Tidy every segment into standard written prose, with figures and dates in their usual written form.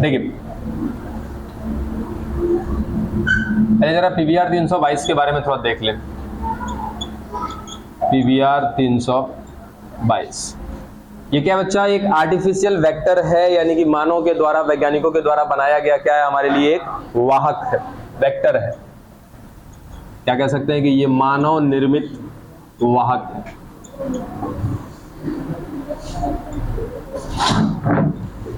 देखिए पहले जरा पीवीआर 322 के बारे में थोड़ा देख लें। पीवीआर 322 ये क्या बच्चा, एक आर्टिफिशियल वेक्टर है, यानी कि मानव के द्वारा, वैज्ञानिकों के द्वारा बनाया गया क्या है, हमारे लिए एक वाहक है, वेक्टर है। क्या कह सकते हैं कि ये मानव निर्मित वाहक है।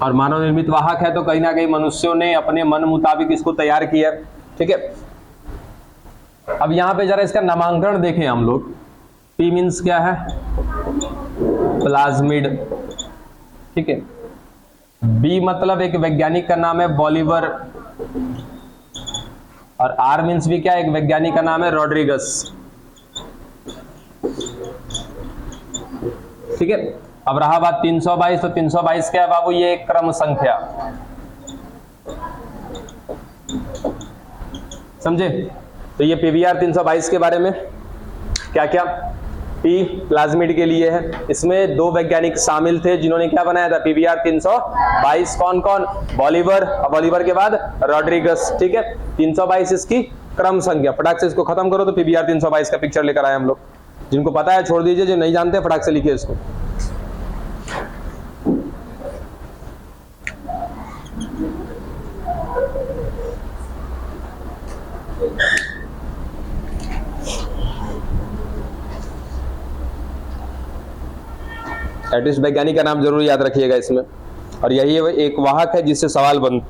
और मानव निर्मित वाहक है तो कहीं ना कहीं मनुष्यों ने अपने मन मुताबिक इसको तैयार किया, ठीक है। अब यहां पे जरा इसका नामांकन देखें हम लोग। पी मीन्स क्या है, प्लाज्मिड, ठीक है। बी मतलब एक वैज्ञानिक का नाम है बॉलिवर, और आर मीन्स भी क्या, एक वैज्ञानिक का नाम है रॉड्रिगस, ठीक है। अब रहा बात 322, तो 322 क्या है बाबू, ये एक क्रम संख्या, समझे। तो ये पीवीआर 322 के बारे में क्या क्या, पी प्लाज्मिड के लिए है, इसमें दो वैज्ञानिक शामिल थे जिन्होंने क्या बनाया था, पीवीआर 322। कौन कौन, बॉलिवर, बॉलिवर के बाद रॉड्रिगस, ठीक है। 322 इसकी क्रम संख्या। फटाक से इसको खत्म करो तो पीवीआर 322 का पिक्चर लेकर आए हम लोग। जिनको पता है छोड़ दीजिए, जो नहीं जानते फटाक से लिखिए इसको। एटलीस्ट वैज्ञानिक का नाम जरूर याद रखिएगा इसमें। और यही एक वाहक है जिससे सवाल बन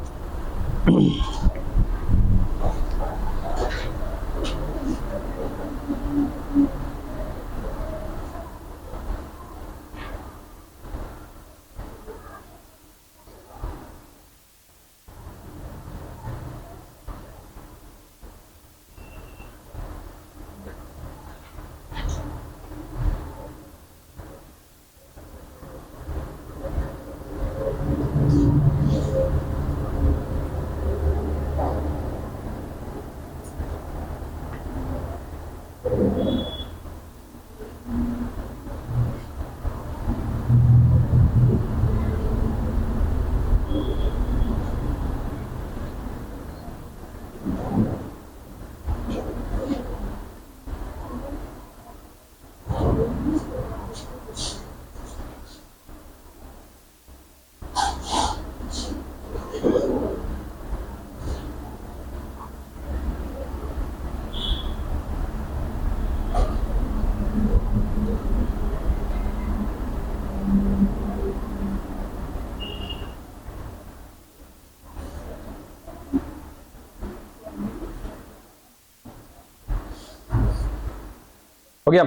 हो गया।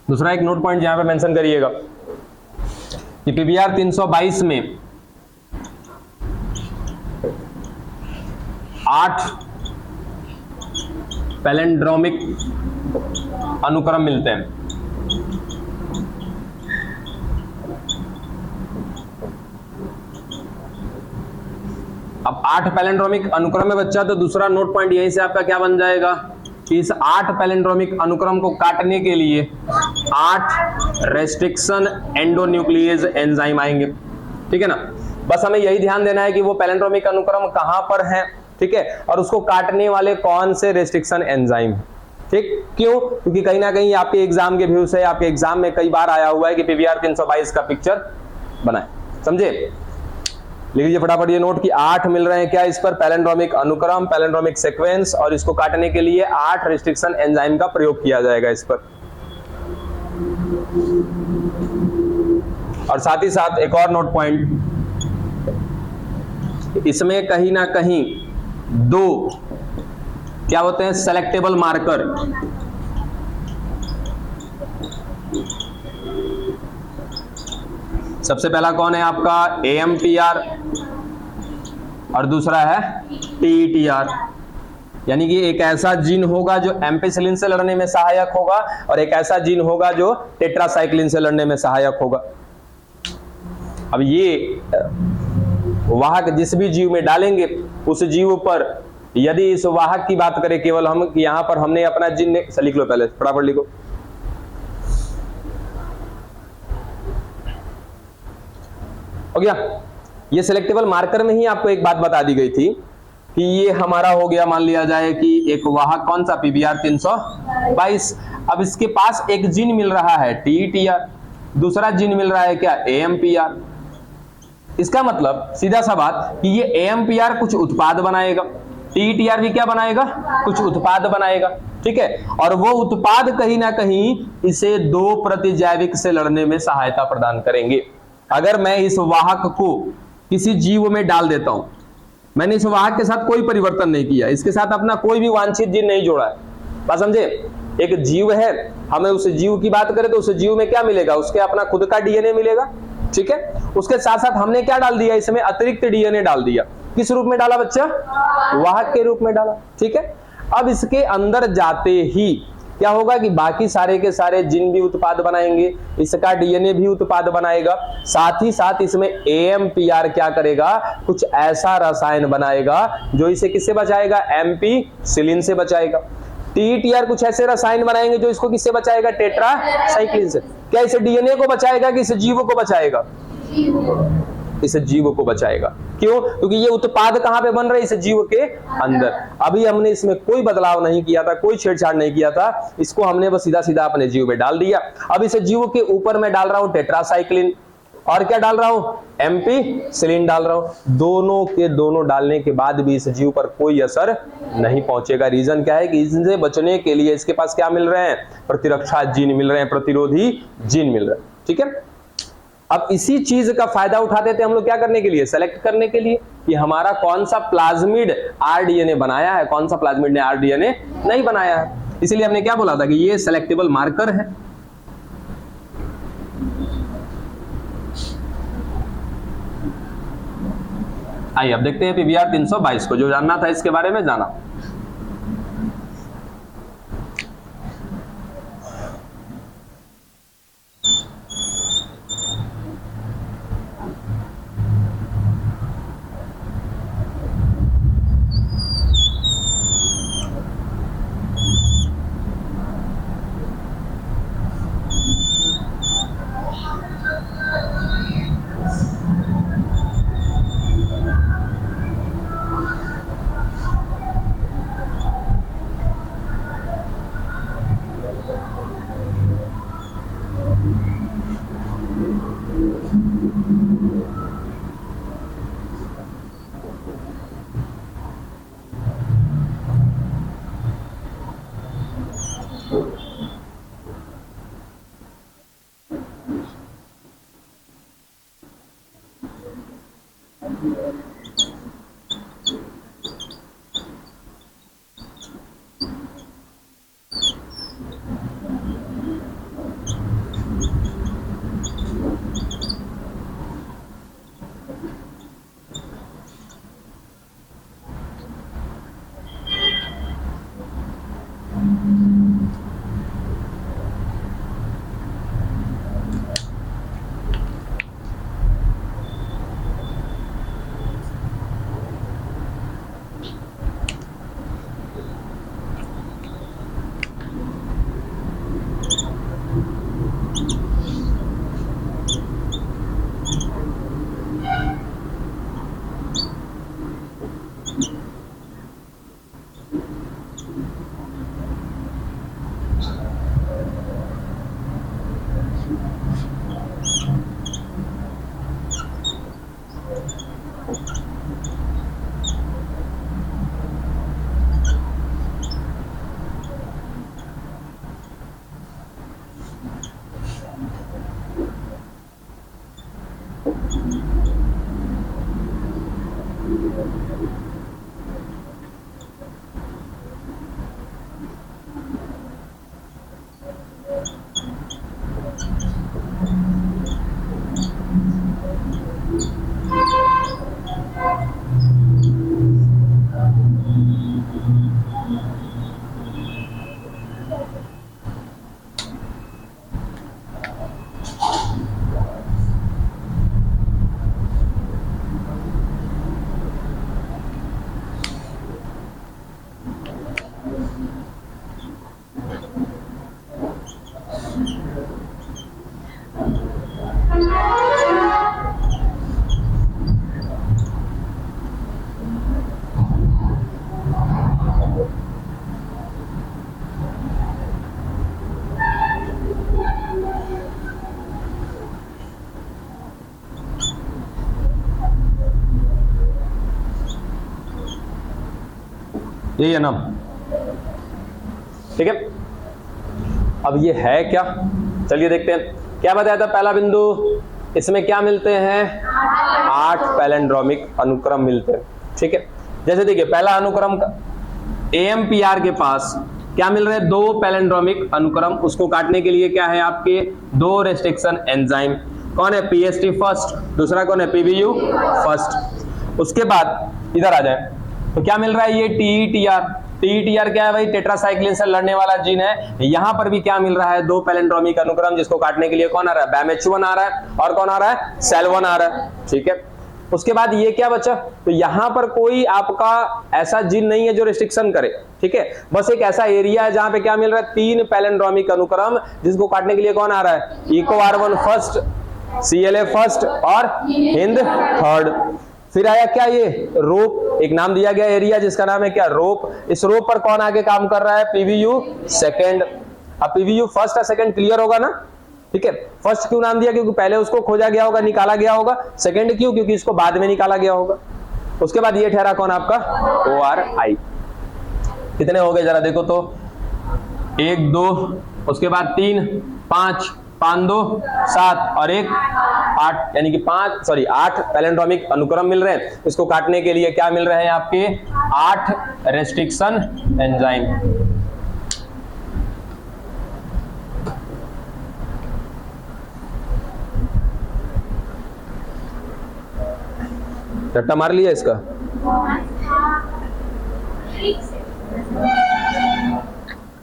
दूसरा एक नोट पॉइंट यहां पे मेंशन करिएगा कि पीवीआर 322 में 8 पैलिंड्रोमिक अनुक्रम मिलते हैं। अब 8 पैलिंड्रोमिक अनुक्रम में बच्चा, तो दूसरा नोट पॉइंट यहीं से आपका क्या बन जाएगा कि इस 8 पैलिंड्रोमिक अनुक्रम को काटने के लिए 8 रेस्ट्रिक्शन एंडोन्यूक्लिएज एंजाइम आएंगे, ठीक है ना। बस हमें यही ध्यान देना है कि वो पैलिंड्रोमिक अनुक्रम कहां पर है, ठीक है, और उसको काटने वाले कौन से रेस्ट्रिक्शन एंजाइम, ठीक। क्यों, क्योंकि कहीं ना कहीं आपके एग्जाम के व्यू से, आपके एग्जाम में कई बार आया हुआ है कि पीवीआर 322 का पिक्चर बनाए, समझे। लिख लीजिए फटाफट ये नोट कि 8 मिल रहे हैं क्या इस पर, पैलिंड्रोमिक अनुक्रम, पैलिंड्रोमिक सीक्वेंस, और इसको काटने के लिए 8 रेस्ट्रिक्शन एंजाइम का प्रयोग किया जाएगा इस पर। और साथ ही साथ एक और नोट पॉइंट, इसमें कहीं ना कहीं 2 क्या होते हैं? Selectable marker. सबसे पहला कौन है आपका? AMPR और दूसरा है TETR। यानी कि एक ऐसा जीन होगा जो एम्पिसिलिन से लड़ने में सहायक होगा और एक ऐसा जीन होगा जो टेट्रासाइक्लिन से लड़ने में सहायक होगा। अब ये वाहक जिस भी जीव में डालेंगे उस जीव पर, यदि इस वाहक की बात करें केवल हम, यहां पर हमने अपना जीन, लिख लो पहले, फटाफट लिखो। हो गया? ये सिलेक्टेबल मार्कर में ही आपको एक बात बता दी गई थी कि ये हमारा हो गया, मान लिया जाए कि एक वाहक कौन सा? PBr 322। अब इसके पास एक जीन मिल रहा है TETR, दूसरा जीन मिल रहा है क्या? AMPR। इसका मतलब सीधा सा बात कि ये AMPR कुछ उत्पाद बनाएगा, TETR भी क्या बनाएगा? कुछ उत्पाद बनाएगा, ठीक है। और वो उत्पाद कहीं ना कहीं इसे दो प्रतिजैविक से लड़ने में सहायता प्रदान करेंगे। अगर मैं इस वाहक को किसी जीव में डाल देता हूं, मैंने इस वाहक के साथ कोई परिवर्तन नहीं किया, इसके साथ अपना कोई भी वांछित जीन नहीं जोड़ा है, बात समझे? एक जीव है, हमें उस जीव की बात करें तो उस जीव में क्या मिलेगा? उसके अपना खुद का DNA मिलेगा, ठीक है। उसके साथ साथ हमने क्या डाल दिया? इसमें अतिरिक्त DNA डाल दिया। किस रूप में डाला बच्चा? वाहक के रूप में डाला, ठीक है। अब इसके अंदर जाते ही क्या होगा कि बाकी सारे के सारे जीन भी उत्पाद बनाएंगे, इसका DNA भी उत्पाद बनाएगा, साथ ही साथ इसमें AMPR क्या करेगा? कुछ ऐसा रसायन बनाएगा जो इसे किससे बचाएगा? एम्पिसिलिन से बचाएगा। TETR कुछ ऐसे रसायन बनाएंगे जो इसको किससे बचाएगा? टेट्रासाइक्लिन से। क्या इसे DNA को बचाएगा कि इस जीव को बचाएगा? इस जीव को बचाएगा। क्यों? क्योंकि ये उत्पाद कहां पे बन रहे? इस जीव के अंदर। अभी हमने इसमें कोई बदलाव नहीं किया था, कोई छेड़छाड़ नहीं किया था, इसको हमने बस सीधा सीधा अपने जीव में डाल दिया। अब इस जीव के ऊपर मैं डाल रहा हूं टेट्रासाइक्लिन, और क्या डाल रहा हूं? एम्पिसिलिन डाल रहा हूं। दोनों के दोनों डालने के बाद भी इस जीव पर कोई असर नहीं पहुंचेगा। रीजन क्या है कि इनसे बचने के लिए इसके पास क्या मिल रहे हैं? प्रतिरक्षा जीन मिल रहे हैं, प्रतिरोधी जीन मिल रहे हैं, ठीक है। अब इसी चीज का फायदा उठाते थे हम लोग क्या करने के लिए? सेलेक्ट करने के लिए कि हमारा कौन सा प्लाज्मिड RDNA बनाया है, कौन सा प्लाज्मिड ने RDNA नहीं बनाया है। इसलिए हमने क्या बोला था कि ये सेलेक्टेबल मार्कर है। आइए अब देखते हैं PBr 322 को, जो जानना था इसके बारे में जाना। यही है ना, ठीक है। अब ये है क्या, चलिए देखते हैं। क्या बताया था पहला बिंदु, इसमें क्या मिलते हैं, 8 पैलिंड्रोमिक अनुक्रम मिलते हैं, ठीक है। जैसे देखिए पहला अनुक्रम का AMPR के पास क्या मिल रहे हैं, 2 पैलिंड्रोमिक अनुक्रम, उसको काटने के लिए क्या है आपके 2 रेस्ट्रिक्शन एंजाइम, कौन है PST फर्स्ट, दूसरा कौन है PBU फर्स्ट। उसके बाद इधर आ जाए तो क्या मिल रहा है, ये TETR क्या है भाई, टेट्रासाइक्लिन से लड़ने वाला जीन है। यहां पर भी क्या मिल रहा है, 2 पैलिंड्रोमिक अनुक्रम, जिसको काटने के लिए कौन आ रहा है, BAMH1 आ रहा है, और कौन आ रहा है, SEL1 आ रहा है, ठीक है। उसके बाद ये क्या बचा, तो यहां पर कोई आपका ऐसा जीन नहीं है जो रिस्ट्रिक्शन करे, ठीक है। बस एक ऐसा एरिया है जहां पे क्या मिल रहा है, 3 पैलिंड्रोमिक अनुक्रम, जिसको काटने के लिए कौन आ रहा है, EcoR1 फर्स्ट, CLA फर्स्ट और हिंद थर्ड। फिर आया क्या, ये रोप, एक नाम दिया गया एरिया जिसका नाम है क्या, रोप। इस रोप पर कौन आगे काम कर रहा है, PBU सेकंड। अब PBU फर्स्ट और सेकंड क्लियर होगा ना, ठीक है। फर्स्ट क्यों नाम दिया, क्योंकि पहले उसको खोजा गया होगा, निकाला गया होगा। सेकंड क्यों, क्योंकि इसको बाद में निकाला गया होगा। उसके बाद ये ठहरा कौन आपका, ORI। कितने हो गए जरा देखो तो, 1 2, उसके बाद 3 5 5 2 7 और 1 8, यानी कि 8 पैलिंड्रोमिक अनुक्रम मिल रहे हैं। इसको काटने के लिए क्या मिल रहे हैं आपके, 8 रेस्ट्रिक्शन एंजाइम। रट्टा मार लिया इसका,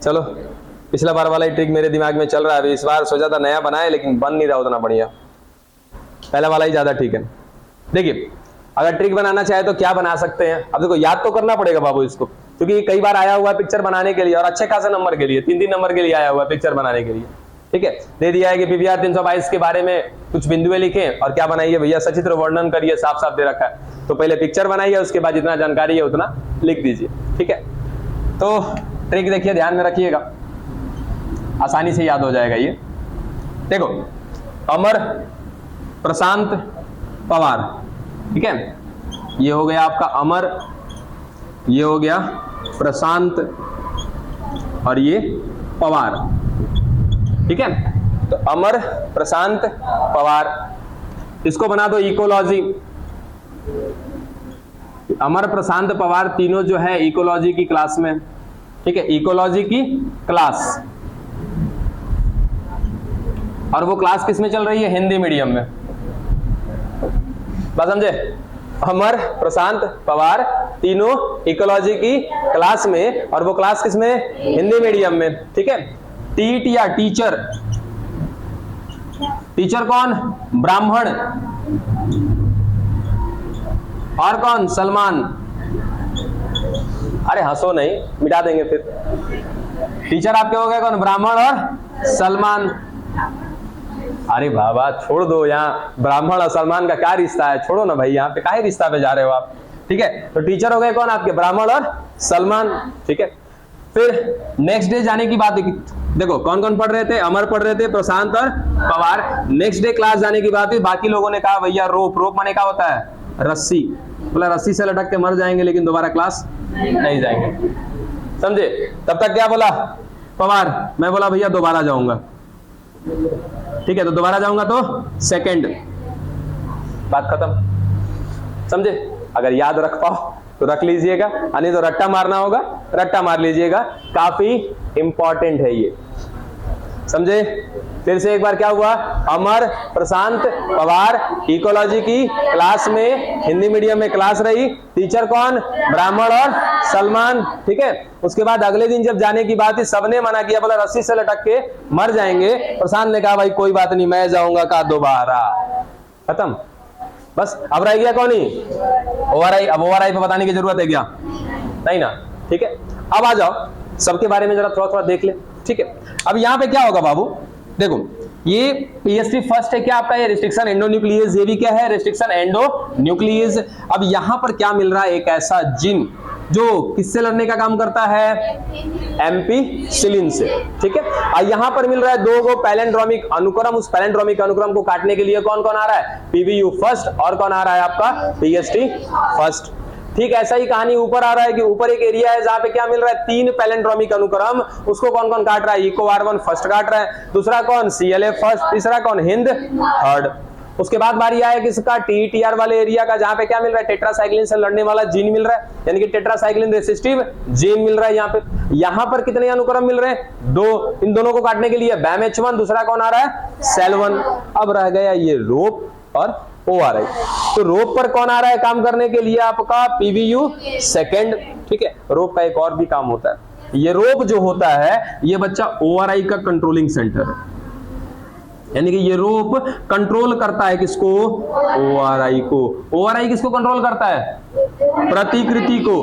चलो पिछला बार वाला ही ट्रिक मेरे दिमाग में चल रहा है। इस बार सोचा था नया बनाए, लेकिन बन नहीं रहा उतना बढ़िया, पहला वाला ही ज्यादा ठीक है। देखिए अगर ट्रिक बनाना चाहे तो क्या बना सकते हैं, अब देखो याद तो करना पड़ेगा बाबू इसको, क्योंकि कई बार आया हुआ है पिक्चर बनाने के लिए, और अच्छे खासे नंबर के लिए, 3 नंबर के लिए आया हुआ है पिक्चर बनाने के लिए, ठीक है। दे दिया है कि PBR 322 के बारे में कुछ बिंदुएं लिखें और क्या बनाइए भैया, सचित्र वर्णन करिए, साफ साफ दे रखा है। तो पहले पिक्चर बनाइए, उसके बाद जितना जानकारी है उतना लिख दीजिए, ठीक है। तो ट्रिक देखिए, ध्यान में रखिएगा, आसानी से याद हो जाएगा ये। देखो अमर प्रशांत पवार, ठीक है, ये हो गया आपका अमर, ये हो गया प्रशांत और ये पवार, ठीक है। तो अमर प्रशांत पवार, इसको बना दो इकोलॉजी। अमर प्रशांत पवार तीनों जो है इकोलॉजी की क्लास में, ठीक है, इकोलॉजी की क्लास, और वो क्लास किस में चल रही है, हिंदी मीडियम में, बात समझे। अमर प्रशांत पवार तीनों इकोलॉजी की क्लास में, और वो क्लास किस में, हिंदी मीडियम में, ठीक है। TETR टीचर, टीचर कौन, ब्राह्मण, और कौन, सलमान। अरे हंसो नहीं, मिटा देंगे फिर। टीचर आपके हो गए कौन, ब्राह्मण और सलमान। अरे बाबा छोड़ दो, यहाँ ब्राह्मण और सलमान का क्या रिश्ता है, छोड़ो ना भाई, यहाँ पे काहे रिश्ता पे जा रहे हो आप, ठीक है। तो टीचर हो गए कौन आपके, ब्राह्मण और सलमान, ठीक है। फिर नेक्स्ट डे जाने की बात है, देखो कौन कौन पढ़ रहे थे, अमर पढ़ रहे थे, प्रशांत और पवार। नेक्स्ट डे क्लास जाने की बात हुई, बाकी लोगों ने कहा भैया रोप, रोप माने क्या होता है, रस्सी, बोला रस्सी से लटक के मर जाएंगे लेकिन दोबारा क्लास नहीं जाएंगे, समझे। तब तक क्या बोला पवार, मैं बोला भैया दोबारा जाऊंगा, ठीक है। तो दोबारा जाऊंगा तो सेकंड, बात खत्म, समझे। अगर याद रख पाओ तो रख लीजिएगा, नहीं तो रट्टा मारना होगा, रट्टा मार लीजिएगा, काफी इंपॉर्टेंट है ये, समझे। फिर से एक बार क्या हुआ, अमर प्रशांत पवार इकोलॉजी की क्लास में, हिंदी मीडियम में क्लास रही, टीचर कौन, ब्राह्मण और सलमान, ठीक है। उसके बाद अगले दिन जब जाने की बात थी, सबने मना किया, बोला रस्सी से लटक के मर जाएंगे। प्रशांत ने कहा भाई कोई बात नहीं, मैं जाऊंगा का दोबारा, खत्म, बस। अब रह गया कौन ही, ORI। अब ORI पे बताने की जरूरत है क्या, नहीं ना, ठीक है। अब आ जाओ सबके बारे में जरा थोड़ा थोड़ा देख ले, ठीक है। अब यहाँ पे क्या होगा बाबू, देखो ये PST फर्स्ट है क्या आपका, ये रिस्ट्रिक्शन एंडोन्यूक्लियस, ये भी क्या है, रिस्ट्रिक्शन एंडोन्यूक्लियस। अब यहाँ पर क्या मिल रहा है, एक ऐसा जीन जो किससे लड़ने का काम करता है, एम्पीसिलिन से, ठीक है। और यहाँ पर मिल रहा है 2 पैलिंड्रोमिक अनुक्रम, उस पैलिंड्रोमिक अनुक्रम को काटने के लिए कौन कौन आ रहा है, PBU फर्स्ट, और कौन आ रहा है आपका, PST फर्स्ट। ठीक ऐसा ही कहानी ऊपर आ रहा है कि ऊपर एक एरिया है जहां पे क्या मिल रहा है, 3 पैलिंड्रोमिक अनुक्रम, उसको कौन कौन काट रहा है, इको R1 फर्स्ट काट रहा है, दूसरा कौन CLF फर्स्ट, तीसरा कौन हिंद थर्ड। उसके बाद बारी आया किसका, TTR वाले एरिया का, जहां पे क्या मिल रहा है, टेट्रासाइक्लिन से लड़ने वाला जीन मिल रहा है, यानी कि टेट्रासाइक्लिन रेसिस्टिव जीन मिल रहा है यहाँ पे। यहाँ पर कितने अनुक्रम मिल रहे हैं, 2, इन दोनों को काटने के लिए BAMH1, दूसरा कौन आ रहा है, SEL1। अब रह गया ये रोप और ORI। तो रोप पर कौन आ रहा है काम करने के लिए, आपका PVU सेकंड। ठीक है, रोप का एक और भी काम होता है, ये रोप जो होता है ये बच्चा ORI का कंट्रोलिंग सेंटर है, यानी कि ये रोप कंट्रोल करता है किसको, ORI को। ORI किसको कंट्रोल करता है, प्रतिकृति को।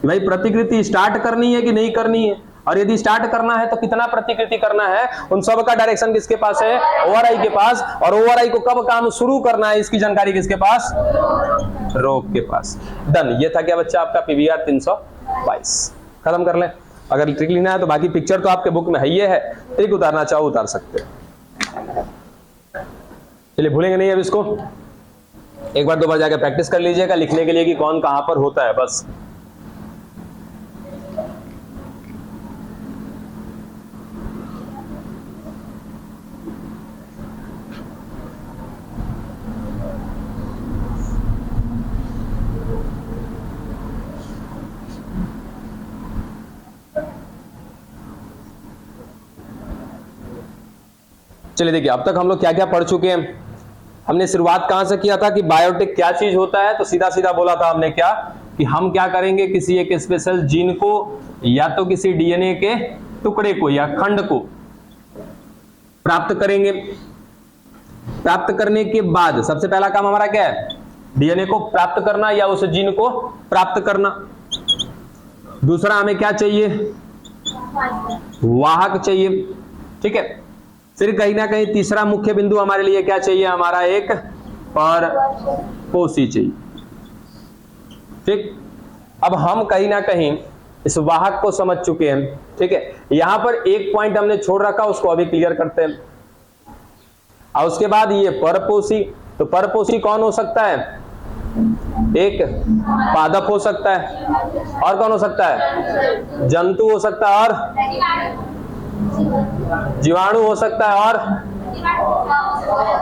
भाई प्रतिकृति स्टार्ट करनी है कि नहीं करनी है, और यदि स्टार्ट करना है तो कितना प्रतिकृति करना है, उन सब का डायरेक्शन किसके पास है, ORI के पास। और ORI को कब काम शुरू करना है इसकी जानकारी किसके पास, रोप के पास। डन, ये था क्या बच्चा आपका PVR 322। खत्म कर लें। अगर ट्रिक लेना है तो बाकी पिक्चर तो आपके बुक में है, ये है, ट्रिक उतारना चाहो उतार सकते हैं। चलिए भूलेंगे नहीं अब इसको, एक बार 2 बार जाकर प्रैक्टिस कर लीजिएगा लिखने के लिए कि कौन कहां पर होता है, बस। चलिए देखिए, अब तक हम लोग क्या क्या पढ़ चुके हैं। हमने शुरुआत कहां से किया था कि बायोटिक क्या चीज होता है, तो सीधा सीधा बोला था हमने क्या कि हम क्या करेंगे, किसी एक स्पेशल जीन को या तो किसी DNA के टुकड़े को या खंड को प्राप्त करेंगे। प्राप्त करने के बाद सबसे पहला काम हमारा क्या है, DNA को प्राप्त करना या उस जीन को प्राप्त करना। दूसरा हमें क्या चाहिए, वाहक चाहिए। ठीक है, फिर कहीं ना कहीं तीसरा मुख्य बिंदु हमारे लिए क्या चाहिए, हमारा एक परपोषी चाहिए। ठीक, अब हम कहीं ना कहीं इस वाहक को समझ चुके हैं। ठीक है, यहां पर एक पॉइंट हमने छोड़ रखा, उसको अभी क्लियर करते हैं। और उसके बाद ये परपोषी, तो परपोषी कौन हो सकता है, एक पादप हो सकता है, और कौन हो सकता है, जंतु हो सकता है, और जीवाणु हो सकता है, और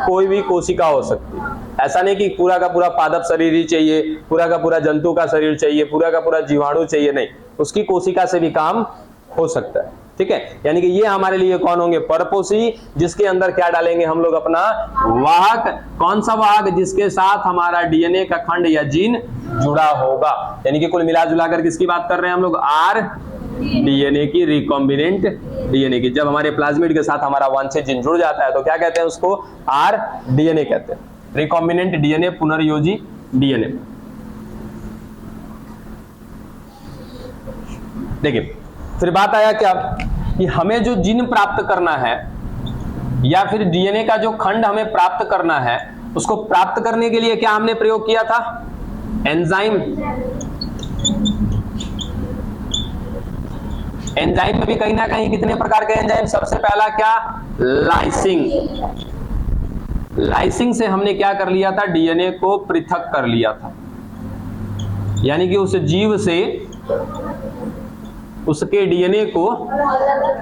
कोई भी कोशिका हो सकती है। ऐसा नहीं कि पूरा का पूरा पादप शरीर ही चाहिए, पूरा का पूरा जंतु का शरीर चाहिए, पूरा का पूरा जीवाणु चाहिए, नहीं, उसकी कोशिका से भी काम हो सकता है। ठीक है, यानी कि ये हमारे लिए कौन होंगे, परपोषी, जिसके अंदर क्या डालेंगे हम लोग, अपना वाहक। कौन सा वाहक, जिसके साथ हमारा DNA का खंड या जीन जुड़ा होगा। यानी कि कुल मिला जुला कर किसकी बात कर रहे हैं हम लोग, DNA की, रिकॉम्बिनेंट DNA की। जब हमारे प्लाज्मिड के साथ हमारा वांछित जीन जुड़ जाता है तो क्या कहते हैं उसको, DNA कहते हैं, रिकॉम्बिनेंट DNA, पुनर्योजी DNA। देखिए फिर बात आया क्या कि हमें जो जीन प्राप्त करना है या फिर DNA का जो खंड हमें प्राप्त करना है, उसको प्राप्त करने के लिए क्या हमने प्रयोग किया था, एंजाइम। एंजाइम में भी कहीं ना कहीं कितने प्रकार के एंजाइम, सबसे पहला क्या, लाइसिंग। लाइसिंग से हमने क्या कर लिया था, DNA को पृथक कर लिया था, यानी कि उस जीव से उसके DNA को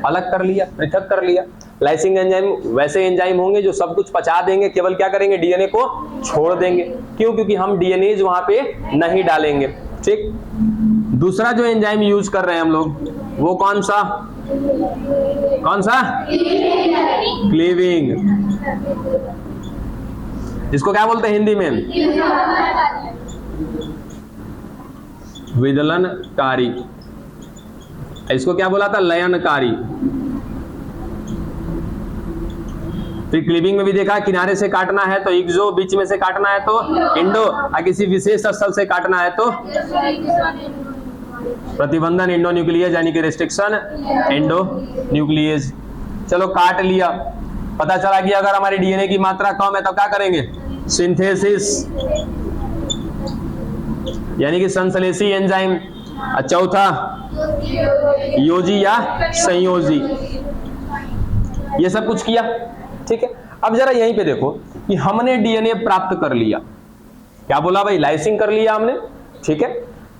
अलग कर लिया, पृथक कर लिया। लाइसिंग एंजाइम वैसे एंजाइम होंगे जो सब कुछ पचा देंगे, केवल क्या करेंगे, DNA को छोड़ देंगे। क्यों, क्योंकि हम DNAs वहां पे नहीं डालेंगे। ठीक, दूसरा जो एंजाइम यूज कर रहे हैं हम लोग, वो कौन सा, क्लीविंग, इसको क्या बोलते हैं हिंदी में, विदलनकारी। इसको क्या बोला था, लयनकारी। फिर क्लीविंग में भी देखा, किनारे से काटना है तो एक्सो, बीच में से काटना है तो इंडो, और किसी विशेष स्थल से काटना है तो प्रतिबंधन, इंडो न्यूक्लियस, यानी कि रेस्ट्रिक्शन इंडो न्यूक्लियस। चलो काट लिया, पता चला कि अगर हमारी DNA की मात्रा कम है तो क्या करेंगे, सिंथेसिस, यानी कि संश्लेषी एंजाइम। चौथा योजी या संयोजी, ये सब कुछ किया। ठीक है, अब जरा यहीं पे देखो कि हमने DNA प्राप्त कर लिया, क्या बोला भाई, लाइसिंग कर लिया हमने, ठीक है।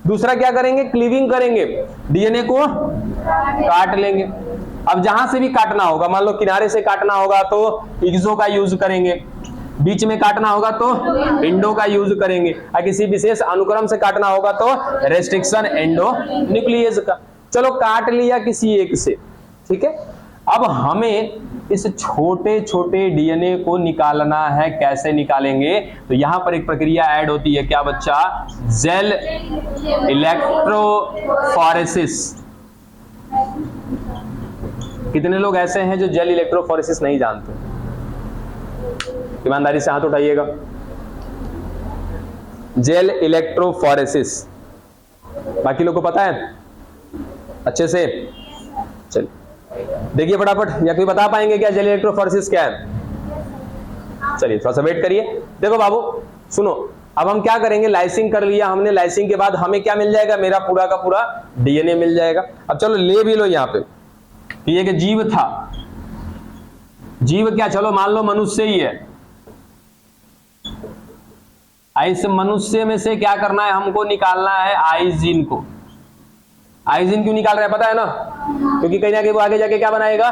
दूसरा क्या करेंगे, क्लीविंग करेंगे, डीएनए को काट लेंगे। अब जहां से भी काटना होगा, मान लो किनारे से काटना होगा तो एक्सो का यूज करेंगे, बीच में काटना होगा तो इंडो का यूज करेंगे, और किसी विशेष अनुक्रम से काटना होगा तो रेस्ट्रिक्शन एंडो न्यूक्लियस का। चलो काट लिया किसी एक से, ठीक है। अब हमें इस छोटे छोटे डीएनए को निकालना है। कैसे निकालेंगे, तो यहां पर एक प्रक्रिया ऐड होती है, क्या बच्चा, जेल इलेक्ट्रोफोरेसिस। कितने लोग ऐसे हैं जो जेल इलेक्ट्रोफोरेसिस नहीं जानते? ईमानदारी से हाथ उठाइएगा। जेल इलेक्ट्रोफोरेसिस बाकी लोग को पता है अच्छे से? चलिए देखिए फटाफट, या कोई बता पाएंगे क्या जेल इलेक्ट्रोफोरेसिस क्या है? चलिए थोड़ा सा वेट करिए। देखो बाबू सुनो, अब हम क्या करेंगे, लाइसिंग कर लिया हमने, लाइसिंग के बाद हमें क्या मिल जाएगा, मेरा पूरा का पूरा डीएनए मिल जाएगा। अब चलो ले भी लो यहां पे कि ये जीव था, जीव क्या, चलो मान लो मनुष्य ही है। इस मनुष्य में से क्या करना है, हमको निकालना है आइजीन को। आइजीन क्यों निकाल रहे हैं पता है ना, क्योंकि कहीं ना कहीं वो आगे जाके क्या बनाएगा,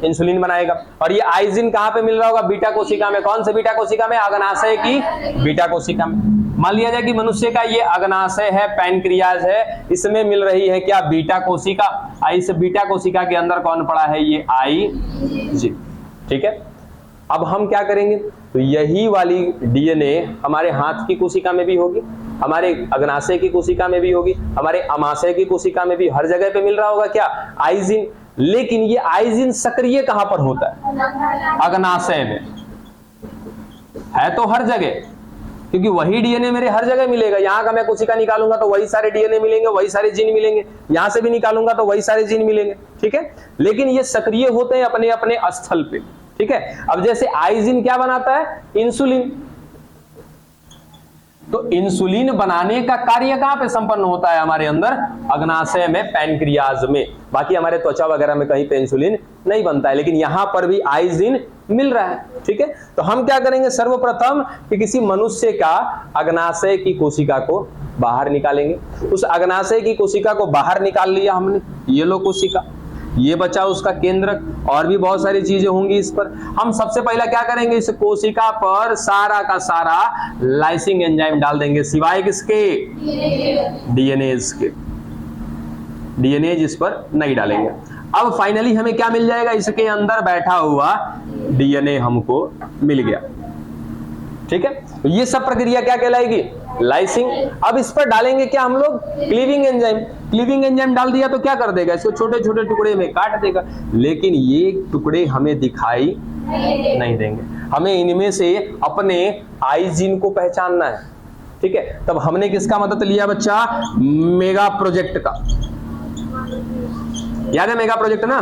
इंसुलिन बनाएगा। और ये आइजीन कहां पे मिल रहा होगा, बीटा कोशिका में। कौन से बीटा कोशिका में, अग्नाशय की बीटा कोशिका में। मान लिया जाए कि मनुष्य का ये अग्नाशय है, पैनक्रियाज है, इसमें मिल रही है क्या, बीटा कोशिका। इस बीटा कोशिका के अंदर कौन पड़ा है, ये आइजीन, ठीक है। अब हम क्या करेंगे, तो यही वाली डीएनए हमारे हाथ की कोशिका में भी होगी, हमारे अग्नाशय की कोशिका में भी होगी, हमारे अमाशय की कोशिका में भी, हर जगह पे मिल रहा होगा क्या, आइजीन। लेकिन ये आइजीन सक्रिय कहां पर होता है, अग्नाशय में है तो हर जगह, क्योंकि वही डीएनए मेरे हर जगह मिलेगा। यहां का मैं कोशिका निकालूंगा तो वही सारे डीएनए मिलेंगे, वही सारे जीन मिलेंगे, यहां से भी निकालूंगा तो वही सारे जीन मिलेंगे, ठीक है। लेकिन ये सक्रिय होते हैं अपने अपने स्थल पे, ठीक है। अब जैसे आइजीन क्या बनाता है, इंसुलिन, तो इंसुलिन बनाने का कार्य कहां पे संपन्न होता है, हमारे अंदर अग्नाशय में, पैनक्रियाज में। बाकी हमारे त्वचा वगैरह में कहीं पे इंसुलिन नहीं बनता है, लेकिन यहां पर भी आइजीन मिल रहा है, ठीक है। तो हम क्या करेंगे, सर्वप्रथम कि किसी मनुष्य का अग्नाशय की कोशिका को बाहर निकालेंगे। उस अग्नाशय की कोशिका को बाहर निकाल लिया हमने, ये लो कोशिका, ये बचा उसका केंद्रक, और भी बहुत सारी चीजें होंगी इस पर। हम सबसे पहला क्या करेंगे, इस कोशिका पर सारा का सारा लाइसिंग एंजाइम डाल देंगे, सिवाय किसके, डीएनएज के। डीएनएज इस पर नहीं डालेंगे। अब फाइनली हमें क्या मिल जाएगा, इसके अंदर बैठा हुआ डीएनए हमको मिल गया, ठीक है। तो ये सब प्रक्रिया क्या कहलाएगी, लाइसिंग। अब इस पर डालेंगे क्या हम लोग, क्लीविंग एंजाइम। क्लीविंग एंजाइम डाल दिया तो क्या कर देगा, इसको छोटे छोटे टुकड़े में काट देगा। लेकिन ये टुकड़े हमें दिखाई नहीं देंगे, हमें इनमें से अपने आइजीन को पहचानना है, ठीक है। तब हमने किसका मदद लिया बच्चा, मेगा प्रोजेक्ट का। याद है मेगा प्रोजेक्ट ना,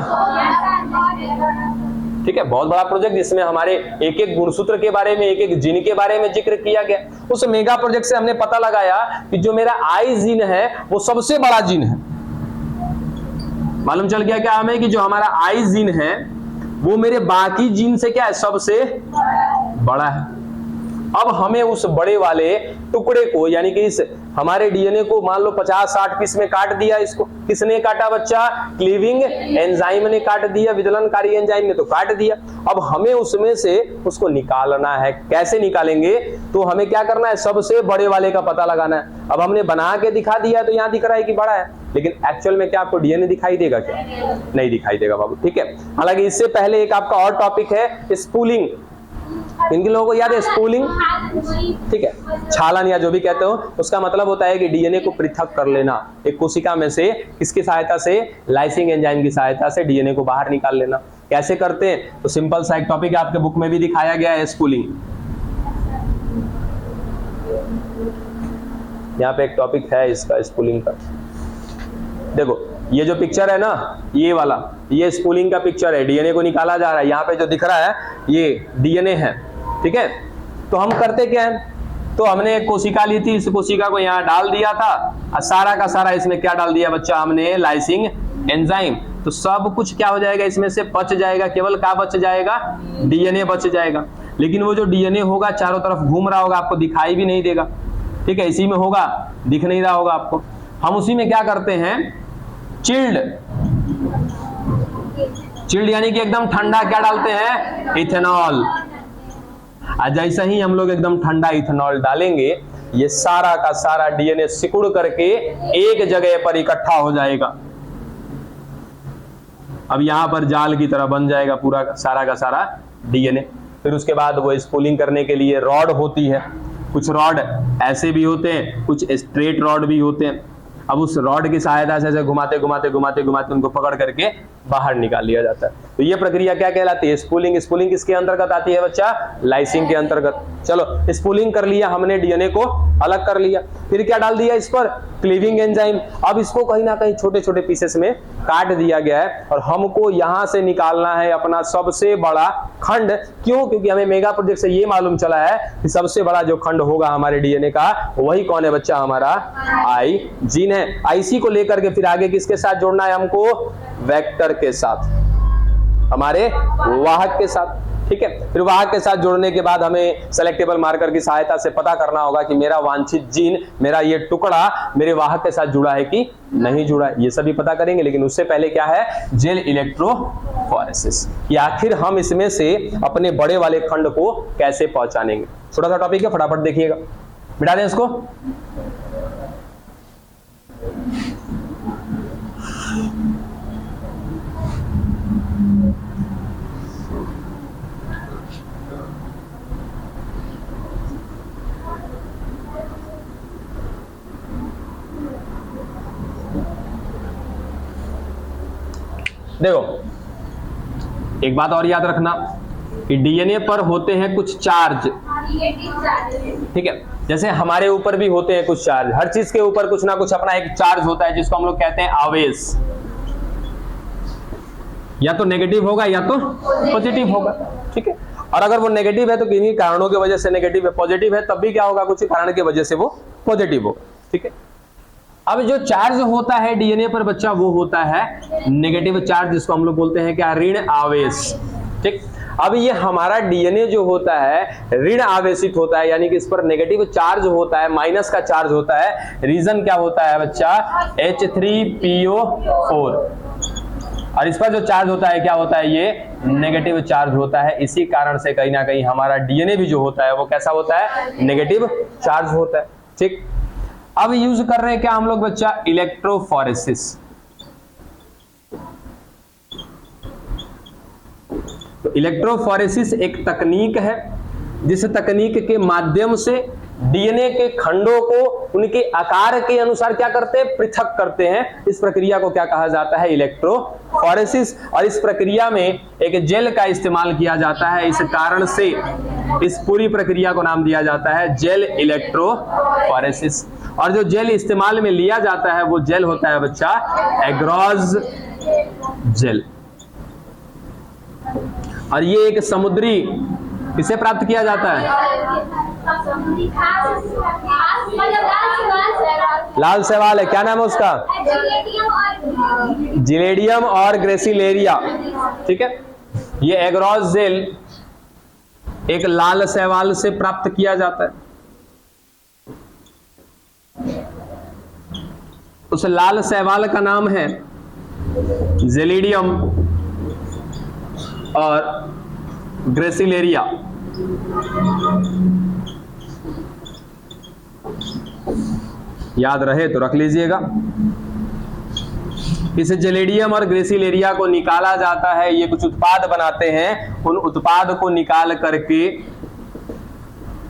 ठीक है, बहुत बड़ा प्रोजेक्ट जिसमें हमारे एक एक गुणसूत्र के बारे में, एक एक जीन के बारे में जिक्र किया गया। उस मेगा प्रोजेक्ट से हमने पता लगाया कि जो मेरा आई जीन है वो सबसे बड़ा जीन है। मालूम चल गया क्या हमें कि जो हमारा आई जीन है वो मेरे बाकी जीन से क्या है, सबसे बड़ा है। अब हमें उस बड़े वाले टुकड़े को, यानी कि इस हमारे डीएनए को मान लो 50-60 पीस में काट दिया। इसको किसने काटा बच्चा, क्लीविंग एंजाइम ने काट दिया, विदलनकारी एंजाइम ने तो काट दिया। अब हमें उसमें से उसको निकालना है। कैसे निकालेंगे, तो हमें क्या करना है, सबसे बड़े वाले का पता लगाना है। अब हमने बना के दिखा दिया तो यहाँ दिख रहा है कि बड़ा है, लेकिन एक्चुअल में क्या आपको डीएनए दिखाई देगा क्या, नहीं दिखाई देगा बाबू, ठीक है। हालांकि इससे पहले एक आपका और टॉपिक है स्पूलिंग। इनके लोगों को याद है स्पूलिंग, ठीक है, छालन या जो भी कहते हो, उसका मतलब होता है कि डीएनए को पृथक कर लेना एक कोशिका में से, किसकी सहायता से, लाइसिंग एंजाइम की सहायता से डीएनए को बाहर निकाल लेना। कैसे करते हैं, तो सिंपल सा एक टॉपिक आपके बुक में भी दिखाया गया है, स्पूलिंग। यहाँ पे एक टॉपिक है इसका, स्पूलिंग का। देखो ये जो पिक्चर है ना, ये वाला, ये स्पूलिंग का पिक्चर है, डीएनए को निकाला जा रहा है। यहाँ पे जो दिख रहा है ये डीएनए है, ठीक है। तो हम करते क्या है, तो हमने एक कोशिका ली थी, इस कोशिका को यहाँ डाल दिया था, और सारा का सारा इसमें क्या डाल दिया बच्चा, हमने लाइसिंग एंजाइम। तो सब कुछ क्या हो जाएगा, इसमें से बच जाएगा, केवल क्या बच जाएगा, डीएनए बच जाएगा। लेकिन वो जो डीएनए होगा चारों तरफ घूम रहा होगा, आपको दिखाई भी नहीं देगा, ठीक है, इसी में होगा, दिख नहीं रहा होगा आपको। हम उसी में क्या करते हैं, चिल्ड यानी कि एकदम ठंडा क्या डालते हैं, इथेनॉल। जैसे ही हम लोग एकदम ठंडा इथेनॉल डालेंगे, ये सारा का सारा डीएनए सिकुड़ करके एक जगह पर इकट्ठा हो जाएगा। अब यहां पर जाल की तरह बन जाएगा पूरा सारा का सारा डीएनए। फिर उसके बाद वो स्पूलिंग करने के लिए रॉड होती है, कुछ रॉड ऐसे भी होते हैं, कुछ स्ट्रेट रॉड भी होते हैं। अब उस रॉड की सहायता से ऐसे घुमाते घुमाते घुमाते घुमाते उनको पकड़ करके बाहर निकाल लिया जाता है। तो ये प्रक्रिया क्या कहलाती है, स्पूलिंग। स्पूलिंग किसके अंतर्गत आती है बच्चा, लाइसिंग के अंतर्गत। चलो स्पूलिंग कर लिया हमने, डीएनए को अलग कर लिया, फिर क्या डाल दिया इस पर, क्लीविंग एंजाइम। अब इसको कहीं ना कहीं छोटे छोटे पीसेस में काट दिया गया है और हमको यहां से निकालना है अपना सबसे बड़ा खंड। क्यों, क्योंकि हमें मेगा प्रोजेक्ट से ये मालूम चला है कि सबसे बड़ा जो खंड होगा हमारे डीएनए का, वही कौन है बच्चा, हमारा आई जीन है। आईसी को लेकर के फिर आगे किसके साथ जोड़ना है हमको, वेक्टर के साथ, हमारे वाहक के साथ, ठीक है। फिर वाहक के साथ जोड़ने के बाद हमें सेलेक्टेबल मार्कर की सहायता से पता करना होगा कि मेरा वांछित जीन, मेरा ये टुकड़ा मेरे वाहक के साथ जुड़ा है कि नहीं जुड़ा है, ये सभी पता करेंगे। लेकिन उससे पहले क्या है, जेल इलेक्ट्रोफोरेसिस, कि आखिर हम इसमें से अपने बड़े वाले खंड को कैसे पहचानेंगे। छोटा सा टॉपिक है, फटाफट देखिएगा, मिटा दें इसको। देखो एक बात और याद रखना कि डीएनए पर होते हैं कुछ चार्ज, ठीक है, जैसे हमारे ऊपर भी होते हैं कुछ चार्ज। हर चीज के ऊपर कुछ ना कुछ अपना एक चार्ज होता है जिसको हम लोग कहते हैं आवेश। या तो नेगेटिव होगा या तो पॉजिटिव होगा, ठीक है। और अगर वो नेगेटिव है तो किन्हीं कारणों की वजह से नेगेटिव है, पॉजिटिव है तब भी क्या होगा, कुछ कारण की वजह से वो पॉजिटिव होगा, ठीक है। अब जो चार्ज होता है डीएनए पर बच्चा, वो होता है नेगेटिव चार्ज, जिसको हम लोग बोलते हैं क्या, ऋण आवेश, ठीक। अब ये हमारा डीएनए जो होता है ऋण आवेशित होता है, यानी कि इस पर नेगेटिव चार्ज होता है, माइनस का चार्ज होता है। रीजन क्या होता है बच्चा, H3PO4, और इस पर जो चार्ज होता है क्या होता है, ये नेगेटिव चार्ज होता है। इसी कारण से कहीं ना कहीं हमारा डीएनए भी जो होता है वो कैसा होता है, नेगेटिव चार्ज होता है, ठीक। अब यूज कर रहे हैं क्या हम लोग बच्चा, इलेक्ट्रोफोरेसिस। तो इलेक्ट्रोफोरेसिस एक तकनीक है जिस तकनीक के माध्यम से डीएनए के खंडों को उनके आकार के अनुसार क्या करते हैं, पृथक करते हैं। इस प्रक्रिया को क्या कहा जाता है, इलेक्ट्रोफोरेसिस। और इस प्रक्रिया में एक जेल का इस्तेमाल किया जाता है, इस कारण से इस पूरी प्रक्रिया को नाम दिया जाता है जेल इलेक्ट्रोफोरेसिस। और जो जेल इस्तेमाल में लिया जाता है वो जेल होता है बच्चा एग्रोज जेल। और ये एक समुद्री, किसे प्राप्त किया जाता है, लाल शैवाल है, क्या नाम है उसका, जिलेडियम और ग्रेसिलेरिया, ठीक है। ये एग्रोज जेल एक लाल शैवाल से प्राप्त किया जाता है। उस लाल शैवाल का नाम है जेलिडियम और ग्रेसिलेरिया। याद रहे तो रख लीजिएगा। इस जेलिडियम और ग्रेसिलेरिया को निकाला जाता है, ये कुछ उत्पाद बनाते हैं, उन उत्पाद को निकाल करके,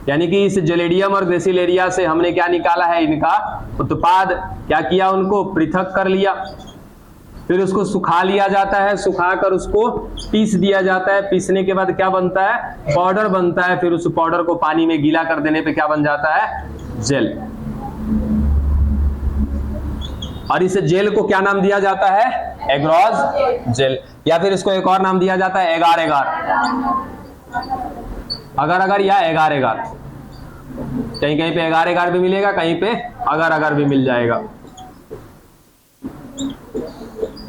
यानी कि इस जेलिडियम और ग्रेसिलेरिया से हमने क्या निकाला है, इनका उत्पाद। क्या किया, उनको पृथक कर लिया, फिर उसको सुखा लिया जाता है, सुखाकर उसको पीस दिया जाता है। पीसने के बाद क्या बनता है, पाउडर बनता है। फिर उस पाउडर को पानी में गीला कर देने पे क्या बन जाता है, जेल। और इस जेल को क्या नाम दिया जाता है, एग्रोज जेल, या फिर इसको एक और नाम दिया जाता है एगार एगार, अगर अगर या एगार एगार। कहीं कहीं पे एगार एगार भी मिलेगा, कहीं पे अगर अगर भी मिल जाएगा।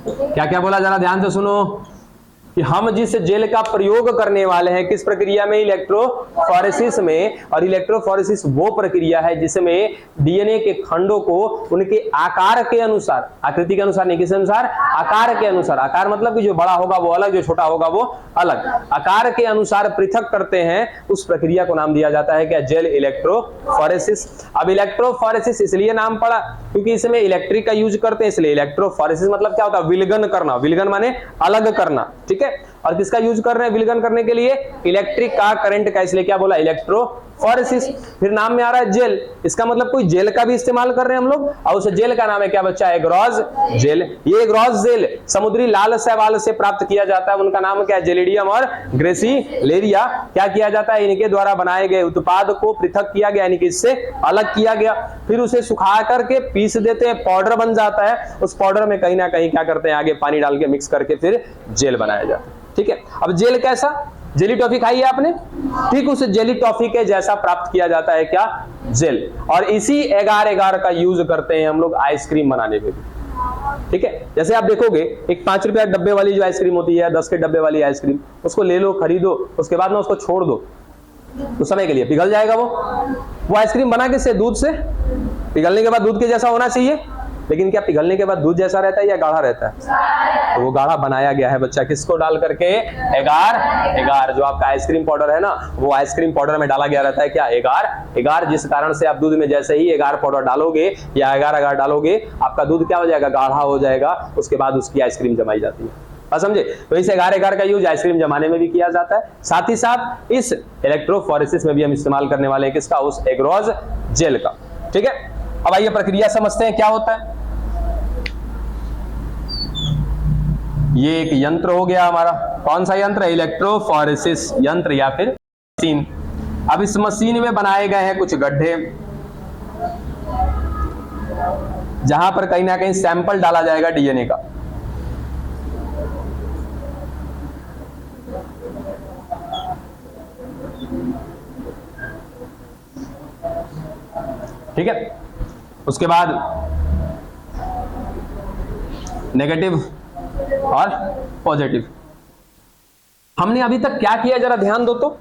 क्या क्या बोला, जरा ध्यान से सुनो। कि हम जिस जेल का प्रयोग करने वाले हैं किस प्रक्रिया में, इलेक्ट्रोफोरेसिस में। और इलेक्ट्रोफोरेसिस वो प्रक्रिया है जिसमें डीएनए के खंडों को उनके आकार के अनुसार, आकृति के अनुसार नहीं, किस अनुसार, आकार के अनुसार, आकार मतलब कि जो बड़ा होगा वो अलग, जो छोटा होगा वो अलग, आकार के अनुसार पृथक करते हैं। उस प्रक्रिया को नाम दिया जाता है क्या, जेल इलेक्ट्रोफोरेसिस। अब इलेक्ट्रोफोरेसिस इसलिए नाम पड़ा क्योंकि इसमें इलेक्ट्रिक का यूज करते हैं, इसलिए इलेक्ट्रोफोरेसिस मतलब क्या होता है, विलगन करना, विलगन माने अलग करना, ठीक है। और किसका यूज कर रहे हैं विलगन करने के लिए, इलेक्ट्रिक का, करंट का, इसलिए क्या बोला, इलेक्ट्रोफोरेसिस। फिर नाम में आ रहा है जेल, इसका मतलब कोई जेल का भी इस्तेमाल कर रहे हैं हम लोग, और उस जेल का नाम है क्या बच्चा, एग्रोज जेल। ये एग्रोज जेल समुद्री लाल शैवाल से प्राप्त किया जाता है, उनका नाम क्या है, जेलिडियम और ग्रेसिलेरिया। क्या किया जाता है, इनके द्वारा बनाए गए उत्पाद को पृथक किया गया, यानी कि इससे अलग किया गया, फिर उसे सुखा करके पीस देते हैं, पाउडर बन जाता है। उस पाउडर में कहीं ना कहीं क्या करते हैं, आगे पानी डाल के मिक्स करके फिर जेल बनाया जाता है, ठीक है। अब जेल कैसा, जेली टॉफी खाई है आपने, ठीक, उस जेली टॉफी के जैसा प्राप्त किया जाता है क्या, जेल। और इसी एगार एगार का यूज करते हैं हम लोग आइसक्रीम बनाने में भी, ठीक है। जैसे आप देखोगे एक 5 रुपया डब्बे वाली जो आइसक्रीम होती है, 10 के डब्बे वाली आइसक्रीम, उसको ले लो, खरीदो, उसके बाद में उसको छोड़ दो, कुछ समय के लिए पिघल जाएगा वो आइसक्रीम बना किससे, दूध से। पिघलने के बाद दूध के जैसा होना चाहिए, लेकिन क्या पिघलने के बाद दूध जैसा रहता है या गाढ़ा रहता है, तो वो गाढ़ा बनाया गया है बच्चा, किसको डाल करके, एगार एगार। जो आपका आइसक्रीम पाउडर है ना, वो आइसक्रीम पाउडर में डाला गया रहता है क्या, एगार एगार, जिस कारण से आप दूध में जैसे ही एगार पाउडर डालोगे या एगार एगार डालोगे, आपका दूध क्या हो जाएगा, गाढ़ा हो जाएगा, उसके बाद उसकी आइसक्रीम जमाई जाती है, समझे। तो इस एगार एगार का यूज आइसक्रीम जमाने में भी किया जाता है, साथ ही साथ इस इलेक्ट्रोफोरेसिस में भी हम इस्तेमाल करने वाले हैं किसका, उस एग्रोज जेल का, ठीक है। अब आइए प्रक्रिया समझते हैं क्या होता है। ये एक यंत्र हो गया हमारा, कौन सा यंत्र, इलेक्ट्रोफोरेसिस यंत्र या फिर मशीन। अब इस मशीन में बनाए गए हैं कुछ गड्ढे, जहां पर कहीं ना कहीं सैंपल डाला जाएगा डीएनए का, ठीक है। उसके बाद नेगेटिव और पॉजिटिव। हमने अभी तक क्या किया, जरा ध्यान दो तो।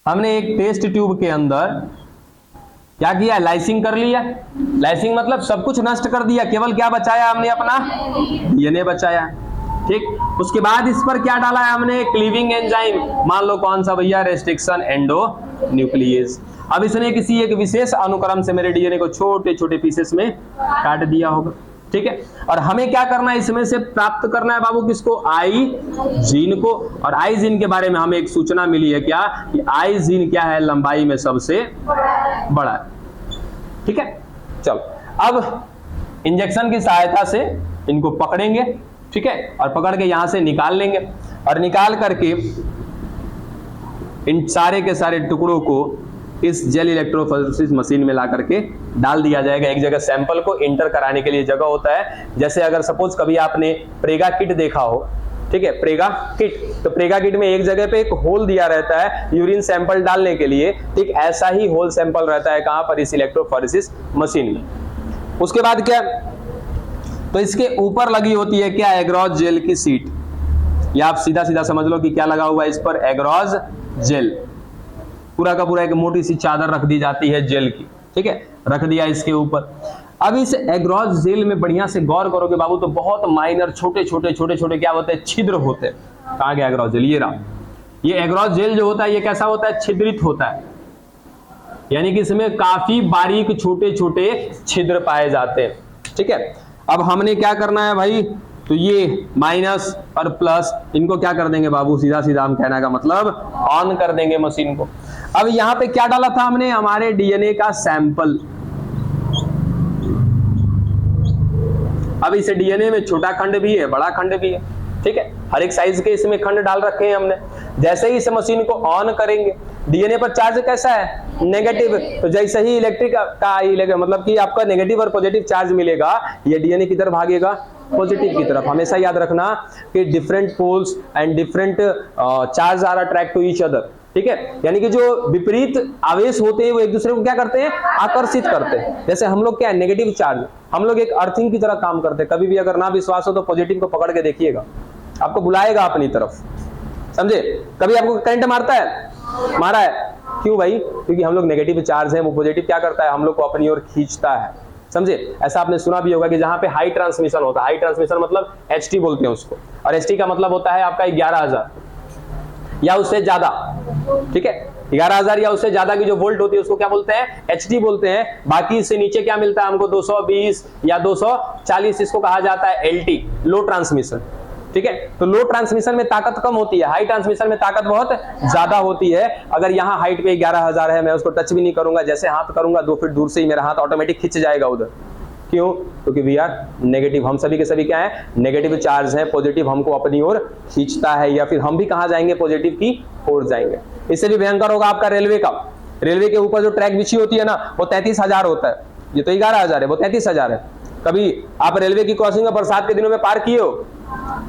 हमने एक टेस्ट ट्यूब के अंदर क्या किया, लाइसिंग कर लिया। लाइसिंग मतलब सब कुछ नष्ट कर दिया, केवल क्या बचाया हमने, अपना डीएनए बचाया, ठीक। उसके बाद इस पर क्या डाला है हमने, क्लीविंग एंजाइम, मान लो कौन सा भैया, रेस्ट्रिक्शन एंडोन्यूक्लियेज। अब इसने किसी एक विशेष अनुक्रम से मेरे डीएनए को छोटे छोटे पीसेस में काट दिया होगा, ठीक है। और हमें क्या करना है, इसमें से प्राप्त करना है बाबू किसको, आई जीन को। और आई जीन के बारे में हमें एक सूचना मिली है क्या, कि आई जीन क्या है, लंबाई में सबसे बड़ा है, ठीक है। चलो अब इंजेक्शन की सहायता से इनको पकड़ेंगे, ठीक है, और पकड़ के यहां से निकाल लेंगे, और निकाल करके इन सारे के सारे टुकड़ों को इस जेल इलेक्ट्रोफोरेसिस मशीन में ला करके डाल दिया जाएगा। एक जगह सैंपल को इंटर कराने के लिए जगह होता है, जैसे अगर सपोज कभी आपने प्रेगा किट देखा हो, ठीक है, प्रेगा किट, तो प्रेगा किट में एक जगह पे एक होल दिया रहता है यूरिन सैंपल डालने के लिए, ठीक ऐसा ही होल सैंपल रहता है कहां पर, इस इलेक्ट्रोफोरेसिस मशीन में। उसके बाद क्या, तो इसके ऊपर लगी होती है क्या, एग्रोज जेल की सीट, या आप सीधा सीधा समझ लो कि क्या लगा हुआ है इस पर, एग्रोज जेल। पूरा का पूरा एक मोटी सी चादर रख दी जाती है जेल की, ठीक है, रख दिया इसके ऊपर। अब इस एग्रोज जेल में बढ़िया से गौर करोगे बाबू, तो बहुत माइनर छोटे छोटे क्या होते हैं, छिद्र होते हैं। कहां गया एग्रोज जेल, ये रहा। ये एग्रोज जेल जो होता है ये कैसा होता है, छिद्रित होता है, यानी कि इसमें काफी बारीक छोटे छोटे छिद्र पाए जाते हैं, ठीक है। अब हमने क्या करना है भाई, तो ये माइनस और प्लस इनको क्या कर देंगे बाबू, सीधा सीधा हम कहने का मतलब ऑन कर देंगे मशीन को। अब यहां पे क्या डाला था हमने, हमारे डीएनए का सैंपल। अब इस डीएनए में छोटा खंड भी है, बड़ा खंड भी है, ठीक है, हर एक साइज के इसमें खंड डाल रखे हैं हमने। जैसे ही इस मशीन को ऑन करेंगे, डीएनए पर चार्ज कैसा है, नेगेटिव, तो जैसे ही इलेक्ट्रिक का मतलब कि आपका नेगेटिव और पॉजिटिव चार्ज मिलेगा, ये डीएनए की तरफ भागेगा, पॉजिटिव की तरफ। हमेशा याद रखना कि different poles and different charge are attract to each other, ठीक है, यानी कि जो विपरीत आवेश होते हैं वो एक दूसरे को क्या करते हैं, आकर्षित करते हैं। जैसे हम लोग क्या है, नेगेटिव चार्ज, हम लोग एक अर्थिंग की तरह काम करते हैं। कभी भी अगर ना विश्वास हो तो पॉजिटिव को पकड़ के देखिएगा, आपको बुलाएगा अपनी तरफ, समझे। कभी आपको करंट मारता है, मारा है, क्यों भाई? क्योंकि हम लोग नेगेटिव चार्ज है, वो पॉजिटिव क्या करता है, हम लोग को अपनी ओर खींचता है, समझे। ऐसा आपने सुना भी होगा कि जहां पे हाई ट्रांसमिशन होता है, हाई ट्रांसमिशन मतलब HT बोलते हैं उसको, और HT का मतलब होता है आपका 11,000 या उससे ज्यादा, ठीक है। 11,000 या उससे ज्यादा की जो वोल्ट होती है उसको क्या बोलते हैं, HT बोलते हैं। बाकी इससे नीचे क्या मिलता है हमको, 220 या 240, इसको कहा जाता है LT, लो ट्रांसमिशन, ठीक है। तो लो ट्रांसमिशन में ताकत कम होती है, हाई ट्रांसमिशन में ताकत बहुत ज्यादा होती है। अगर यहाँ हाइट पे 11,000 है, मैं उसको टच भी नहीं करूंगा, जैसे हाथ करूंगा 2 फीट दूर से ही मेरा हाथ ऑटोमेटिक खिंच जाएगा उधर। क्यों? क्योंकि वी आर नेगेटिव, हम सभी के सभी क्या है, नेगेटिव चार्ज है। पॉजिटिव हमको अपनी ओर खींचता है, या फिर हम भी कहां जाएंगे, पॉजिटिव की ओर जाएंगे। इससे भी भयंकर होगा आपका रेलवे का। रेलवे के ऊपर जो ट्रैक बिछी होती है ना, वो 33,000 होता है। ये तो 11,000 है, वो 33,000 है। कभी आप रेलवे की क्रॉसिंग में बरसात के दिनों में पार किए हो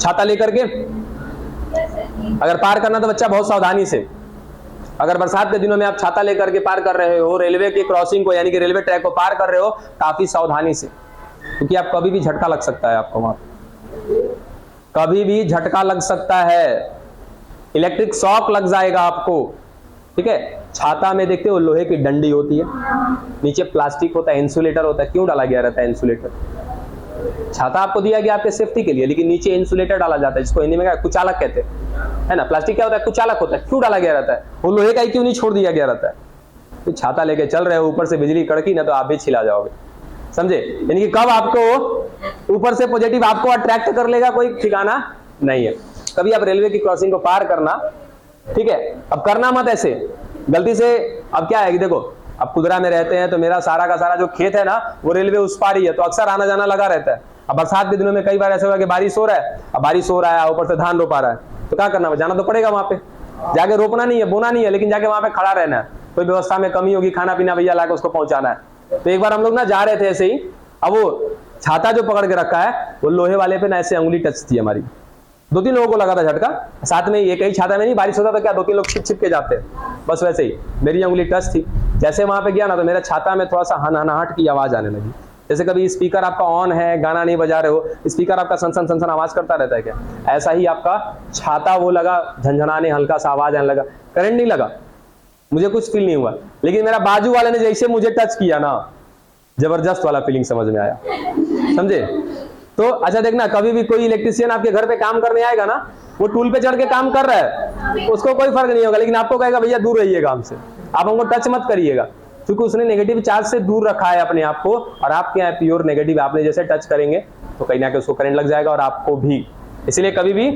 छाता लेकर के? अगर पार करना तो बच्चा बहुत सावधानी से, अगर बरसात के दिनों में आप छाता लेकर के पार कर रहे हो रेलवे की क्रॉसिंग को, यानी कि रेलवे ट्रैक को पार कर रहे हो, काफी सावधानी से, क्योंकि आप कभी भी झटका लग सकता है, आपको वहां कभी भी झटका लग सकता है, इलेक्ट्रिक शॉक लग जाएगा आपको, ठीक है। छाता में देखते हो लोहे की डंडी होती है, नीचे प्लास्टिक होता है, इंसुलेटर होता है। क्यों डाला गया रहता है इंसुलेटर? छाता आपको दिया गया आपके सेफ्टी के लिए, लेकिन नीचे इंसुलेटर डाला जाता है, जिसको हिंदी में क्या कुचालक कहते हैं, है ना। प्लास्टिक क्या होता है, कुचालक होता है। क्यों डाला गया रहता है? वो लोहे का ही क्यों नहीं छोड़ दिया गया रहता है? तो छाता लेके चल रहे हो, ऊपर से बिजली कड़की ना, तो आप भी छिला जाओगे, समझे। यानी कि कब आपको ऊपर से पॉजिटिव आपको अट्रैक्ट कर लेगा, कोई ठिकाना नहीं है। कभी आप रेलवे की क्रॉसिंग को पार करना, ठीक है, अब करना मत ऐसे गलती से। अब क्या है कि देखो, अब कुदरा में रहते हैं तो मेरा सारा का सारा जो खेत है ना, वो रेलवे उस पार ही है, तो अक्सर आना जाना लगा रहता है। अब बरसात के दिनों में कई बार ऐसा हुआ कि बारिश हो रहा है, अब बारिश हो रहा है, ऊपर से धान रोपा रहा है, तो क्या करना है, जाना तो पड़ेगा वहां पे। जाके रोपना नहीं है, बोना नहीं है, लेकिन जाके वहां पे खड़ा रहना है। कोई व्यवस्था में कमी होगी, खाना पीना भैया लाके उसको पहुंचाना है। तो एक बार हम लोग ना जा रहे थे ऐसे ही, अब वो छाता जो पकड़ के रखा है, वो लोहे वाले पे ना ऐसे उंगली टच थी हमारी। 2-3 लोगों को लगा था झटका, साथ में एक ही छाता में नहीं, बारिश होता तो क्या 2-3 लोग छिप के जाते, बस वैसे ही मेरी उंगली टच थी। जैसे वहां पे गया ना, तो मेरे छाता में थोड़ा सा हनहनाहट की आवाज आने लगी। जैसे कभी स्पीकर आपका ऑन है, गाना नहीं बजा रहे हो, स्पीकर आपका सन सन सन सन आवाज करता रहता है क्या, ऐसा ही आपका छाता वो लगा झंझनाने, हल्का सा आवाज आने लगा। करंट नहीं लगा, मुझे कुछ फील नहीं हुआ, लेकिन मेरा बाजू वाले ने जैसे मुझे टच किया ना, जबरदस्त वाला फीलिंग समझ में आया, समझे। तो अच्छा देखना, कभी भी कोई इलेक्ट्रिशियन आपके घर पे काम करने आएगा ना, वो टूल पे चढ़ के काम कर रहा है, उसको कोई फर्क नहीं होगा, लेकिन आपको कहेगा भैया दूर रहिएगा हमसे, आप हमको टच मत करिएगा, क्योंकि उसने नेगेटिव चार्ज से दूर रखा है अपने आप को, और आपके यहाँ प्योर नेगेटिव, आपने जैसे टच करेंगे तो कहीं ना कहीं उसको करंट लग जाएगा और आपको भी। इसलिए कभी भी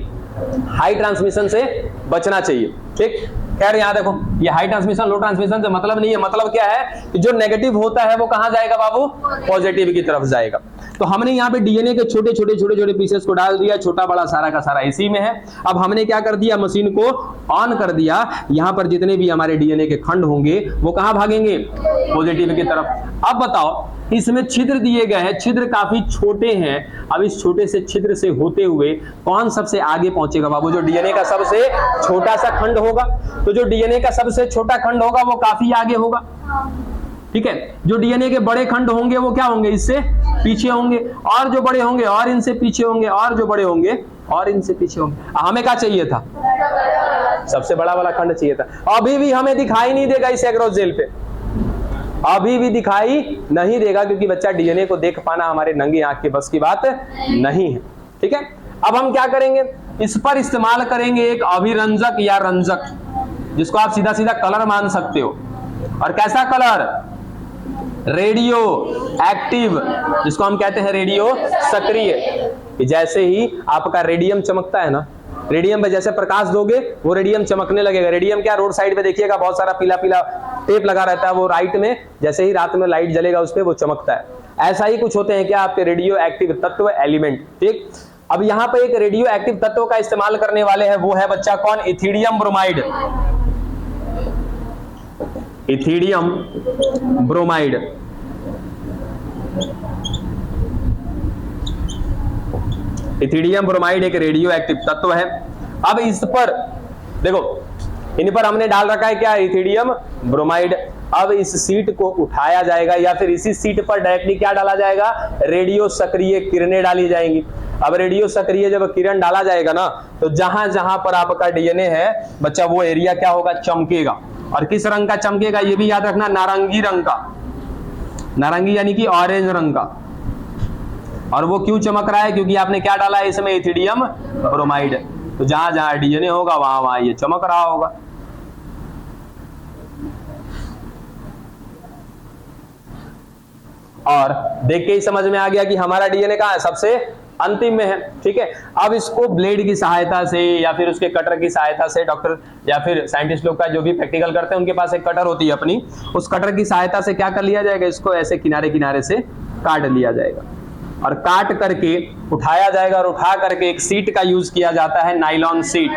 हाई ट्रांसमिशन से बचना चाहिए, ठीक। खैर यहाँ देखो, ये हाई ट्रांसमिशन लो ट्रांसमिशन से मतलब नहीं है, मतलब क्या है कि जो नेगेटिव होता है वो कहां जाएगा बाबू, पॉजिटिव की तरफ जाएगा। तो हमने यहाँ पे डीएनए के छोटे छोटे पीसेस को डाल दिया, छोटा बड़ा सारा का सारा इसी में है। अब हमने क्या कर दिया, मशीन को ऑन कर दिया, यहाँ पर जितने भी हमारे डीएनए के खंड होंगे वो कहां भागेंगे, पॉजिटिव की तरफ। अब बताओ, इसमें छिद्र दिए गए हैं, छिद्र काफी छोटे हैं। अब इस छोटे से छिद्र से होते हुए कौन सबसे आगे पहुंचेगा बाबू, जो डीएनए का सबसे छोटा सा खंड होगा। तो जो डीएनए का सबसे छोटा खंड होगा वो काफी आगे होगा, ठीक है। जो डीएनए के बड़े खंड होंगे वो क्या होंगे, इससे पीछे होंगे, और जो बड़े होंगे और इनसे पीछे होंगे, और जो बड़े होंगे और इनसे पीछे होंगे। हमें क्या चाहिए था, सबसे बड़ा वाला खंड चाहिए था। अभी भी हमें दिखाई नहीं देगा इस एग्रोस जेल पे, अभी भी दिखाई नहीं देगा, क्योंकि बच्चा डीएनए को देख पाना हमारे नंगी आंख के बस की बात नहीं है, ठीक है। अब हम क्या करेंगे, इस पर इस्तेमाल करेंगे एक अभिरंजक या रंजक, जिसको आप सीधा सीधा कलर मान सकते हो। और कैसा कलर, रेडियो एक्टिव, जिसको हम कहते हैं रेडियो सक्रिय। जैसे ही आपका रेडियम चमकता है ना, रेडियम पे जैसे प्रकाश दोगे वो रेडियम चमकने लगेगा। रेडियम क्या, रोड साइड पे देखिएगा बहुत सारा पीला पीला टेप लगा रहता है, वो राइट में जैसे ही रात में लाइट जलेगा उस पे वो चमकता है। ऐसा ही कुछ होते हैं क्या आपके रेडियो एक्टिव तत्व, एलिमेंट, ठीक। अब यहाँ पे एक रेडियो एक्टिव तत्व का इस्तेमाल करने वाले हैं, वो है बच्चा कौन, ethidium bromide. Ethidium bromide, ethidium bromide एक रेडियो एक्टिव तत्व है। अब इस पर देखो, इन पर हमने डाल रखा है क्या, इथिडियम ब्रोमाइड। अब इस सीट को उठाया जाएगा, या फिर इसी सीट पर डायरेक्टली क्या डाला जाएगा, रेडियो सक्रिय किरणें डाली जाएंगी। अब रेडियो सक्रिय जब किरण डाला जाएगा ना, तो जहां जहां पर आपका डीएनए है बच्चा, वो एरिया क्या होगा, चमकेगा। और किस रंग का चमकेगा, ये भी याद रखना, नारंगी रंग का, नारंगी यानी कि ऑरेंज रंग का। और वो क्यों चमक रहा है, क्योंकि आपने क्या डाला है इसमें, इथिडियम ब्रोमाइड। तो जहां जहां डीएनए होगा वहां वहां ये चमक रहा होगा। और देख के ही समझ में आ गया कि हमारा डीएनए कहां है, सबसे अंतिम में है। ठीक है, अब इसको ब्लेड की सहायता से या फिर उसके कटर की सहायता से, डॉक्टर या फिर साइंटिस्ट लोग का जो भी प्रैक्टिकल करते हैं उनके पास एक कटर होती है अपनी, उस कटर की सहायता से क्या कर लिया जाएगा, इसको ऐसे किनारे किनारे से काट लिया जाएगा। और काट करके उठाया जाएगा, और उठा करके एक सीट का यूज किया जाता है, नायलॉन सीट।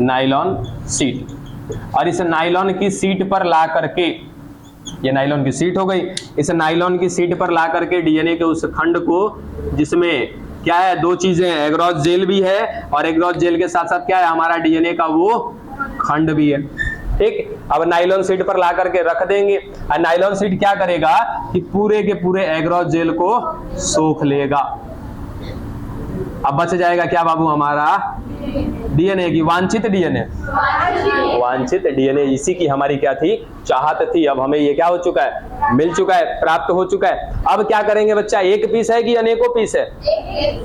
Nylon seat. और इस नायलॉन की सीट पर ला करके, ये नायलॉन की सीट हो गई, इस नायलॉन की सीट पर ला करके डीएनए के उस खंड को, जिसमें क्या है, दो चीजें हैं, एग्रोस जेल भी है और एग्रोस जेल के साथ साथ क्या है, हमारा डीएनए का वो खंड भी है। ठीक, अब नायलॉन सीट पर ला करके रख देंगे, और नायलॉन सीट क्या करेगा कि पूरे के पूरे एग्रोस जेल को सोख लेगा। अब बच जाएगा क्या बाबू, हमारा डीएनए की वांछित डीएनए, वांछित डीएनए। इसी की हमारी क्या थी, चाहत थी। अब हमें ये क्या हो चुका है, मिल चुका है, प्राप्त हो चुका है। अब क्या करेंगे बच्चा, एक पीस है कि अनेकों पीस है,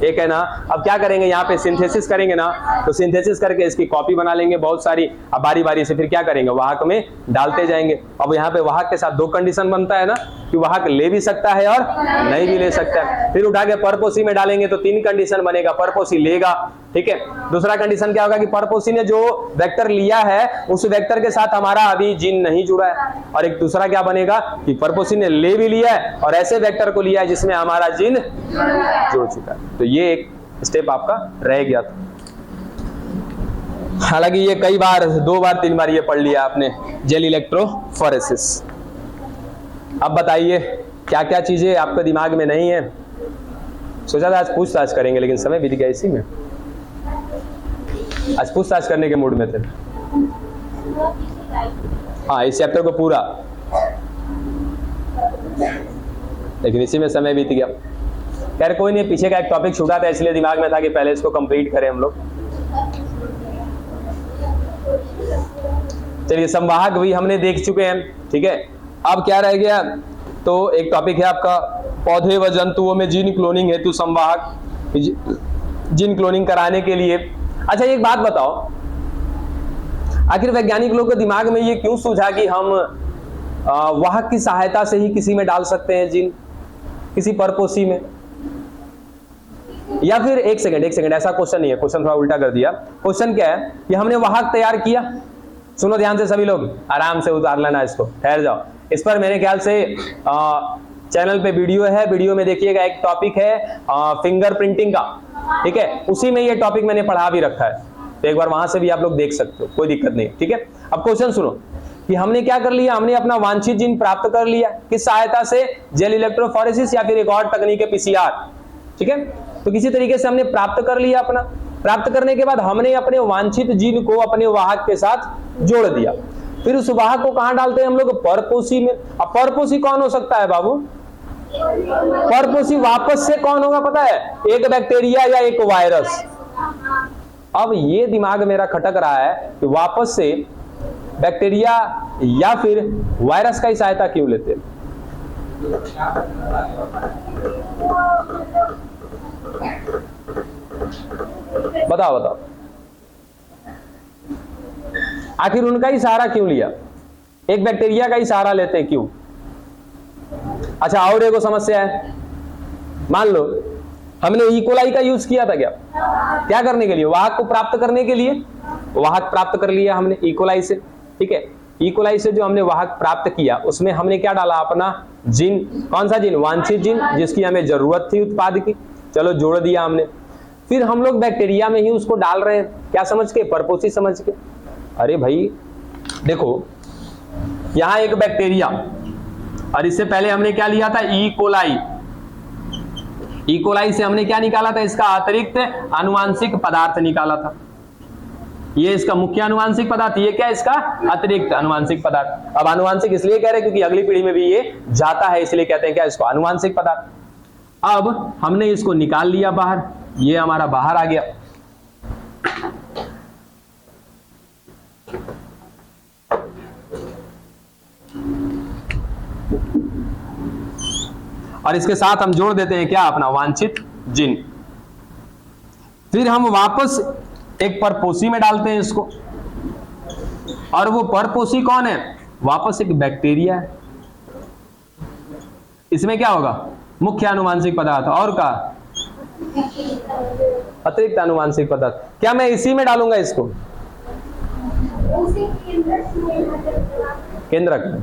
एक है ना। अब क्या करेंगे, यहाँ पे सिंथेसिस करेंगे ना, तो सिंथेसिस करके इसकी कॉपी बना लेंगे बहुत सारी। अब बारी बारी से फिर क्या करेंगे, वाहक में डालते जाएंगे। अब यहाँ पे वाहक के साथ दो कंडीशन बनता है ना, कि वाहक ले भी सकता है और नहीं भी ले सकता है। फिर उठा के परपोसी में डालेंगे तो तीन कंडीशन बनेगा, परपोसी लेगा। ठीक है, दूसरा कंडीशन क्या होगा कि परपोसी ने जो वेक्टर लिया है उस वेक्टर के साथ हमारा अभी जीन नहीं जुड़ा है। और एक दूसरा क्या बनेगा कि परपोसी ने ले भी लिया है और ऐसे वेक्टर को लिया है जिसमें हमारा जीन जुड़ चुका है। तो ये एक स्टेप आपका रह गया था। हालांकि ये कई बार, 2 बार 3 बार ये पढ़ लिया आपने, जेल इलेक्ट्रोफोरेसिस। अब बताइए क्या क्या चीजें आपके दिमाग में नहीं है। सोचा था आज पूछताछ करेंगे, लेकिन समय बीत गया इसी में। आज पूछताछ करने के मूड में थे। हाँ, इस चैप्टर को पूरा, लेकिन इसी में समय बीत गया। खैर कोई नहीं, पीछे का एक टॉपिक छूटा था इसलिए दिमाग में था कि पहले इसको कंप्लीट करें हम लोग। चलिए, संवाहक भी हमने देख चुके हैं। ठीक है, अब क्या रह गया, तो एक टॉपिक है आपका पौधे व जंतुओं में जीन क्लोनिंग हेतु संवाहक, जीन क्लोनिंग कराने के लिए। अच्छा, एक बात बताओ, आखिर वैज्ञानिक लोगों के दिमाग में ये क्यों सूझा कि हम वाहक की सहायता से ही किसी में डाल सकते हैं जीन, किसी परपोसी में? या फिर एक सेकंड, ऐसा क्वेश्चन नहीं है, क्वेश्चन थोड़ा उल्टा कर दिया। क्वेश्चन क्या है कि हमने वाहक तैयार किया। सुनो ध्यान से सभी लोग, आराम से उतार लेना इसको, ठहर जाओ। इस पर मेरे ख्याल से चैनल पे वीडियो है, वीडियो में देखिएगा, एक टॉपिक है फिंगरप्रिंटिंग का। ठीक है, उसी में ये टॉपिक मैंने पढ़ा भी रखा है, तो एक बार वहां से भी आप लोग देख सकते हो, कोई दिक्कत नहीं। ठीक है, अब क्वेश्चन सुनो कि हमने क्या कर लिया, हमने अपना वांछित जीन प्राप्त कर लिया, किस सहायता से, जेल इलेक्ट्रोफोरेसिस या फिर एक और तकनीक है पीसीआर। ठीक है, तो किसी तरीके से हमने प्राप्त कर लिया अपना। प्राप्त करने के बाद हमने अपने वांछित जीन को अपने वाहक के साथ जोड़ दिया। फिर उस वाहक को कहां डालते हैं हम लोग, परपोसी में। अब परपोसी कौन हो सकता है बाबू, परपोसी वापस से कौन होगा पता है, एक बैक्टीरिया या एक वायरस। अब ये दिमाग मेरा खटक रहा है कि वापस से बैक्टीरिया या फिर वायरस का ही सहायता क्यों लेते हैं। बताओ बताओ, आखिर उनका ही सहारा क्यों लिया, एक बैक्टीरिया का ही सहारा लेते हैं क्यों? अच्छा, और एक समस्या है, मान लो हमने इकोलाई का यूज किया था, क्या करने के लिए, वाहक को प्राप्त करने के लिए। वाहक प्राप्त कर लिया हमने इकोलाई से। ठीक है, इकोलाई से जो हमने वाहक प्राप्त किया उसमें हमने क्या डाला, अपना जीन। कौन सा जीन, वांछित जीन, जिसकी हमें जरूरत थी उत्पाद की। चलो, जोड़ दिया हमने। फिर हम लोग बैक्टीरिया में ही उसको डाल रहे हैं, क्या समझ के, परपोसी समझ के। अरे भाई देखो, यहां एक बैक्टीरिया, और इससे पहले हमने क्या लिया था, इकोलाई। इकोलाई से हमने क्या निकाला था, इसका अतिरिक्त आनुवांशिक पदार्थ निकाला था। ये इसका मुख्य आनुवांशिक पदार्थ, ये क्या इसका अतिरिक्त आनुवांशिक पदार्थ। अब आनुवांशिक इसलिए कह रहे हैं क्योंकि अगली पीढ़ी में भी ये जाता है, इसलिए कहते हैं क्या इसको आनुवांशिक पदार्थ। अब हमने इसको निकाल लिया बाहर, ये हमारा बाहर आ गया। और इसके साथ हम जोड़ देते हैं क्या अपना वांछित जीन। फिर हम वापस एक परपोषी में डालते हैं इसको, और वो परपोषी कौन है, वापस एक बैक्टीरिया है। इसमें क्या होगा, मुख्य आनुवांशिक पदार्थ और का अतिरिक्त आनुवांशिक पदार्थ। क्या मैं इसी में डालूंगा इसको, केंद्रक में।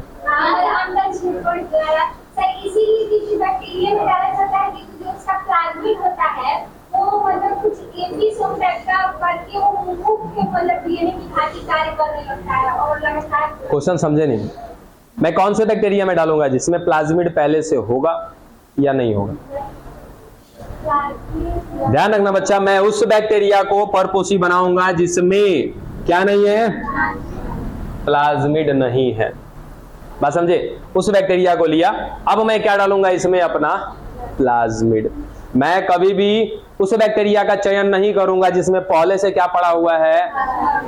इसीलिए किसी बैक्टीरिया में डाला जाता है क्योंकि जो उसका प्लाज्मिड होता है वो मतलब कुछ एंटीसोम टाइप का करके वो मुख्य मतलब डीएनए की भांति कार्य करने लगता है और लगातार। क्वेश्चन समझे नहीं, मैं कौन से बैक्टीरिया में डालूंगा जिसमें प्लाज्मिड पहले से होगा या नहीं होगा। ध्यान रखना बच्चा, मैं उस बैक्टीरिया को परपोषी बनाऊंगा जिसमें क्या नहीं है, प्लाज्मिड नहीं है। बात समझे, उस बैक्टीरिया को लिया, अब मैं क्या डालूंगा इसमें अपना प्लाज्मिड। मैं कभी भी उस बैक्टीरिया का चयन नहीं करूंगा जिसमें पहले से क्या पड़ा हुआ है,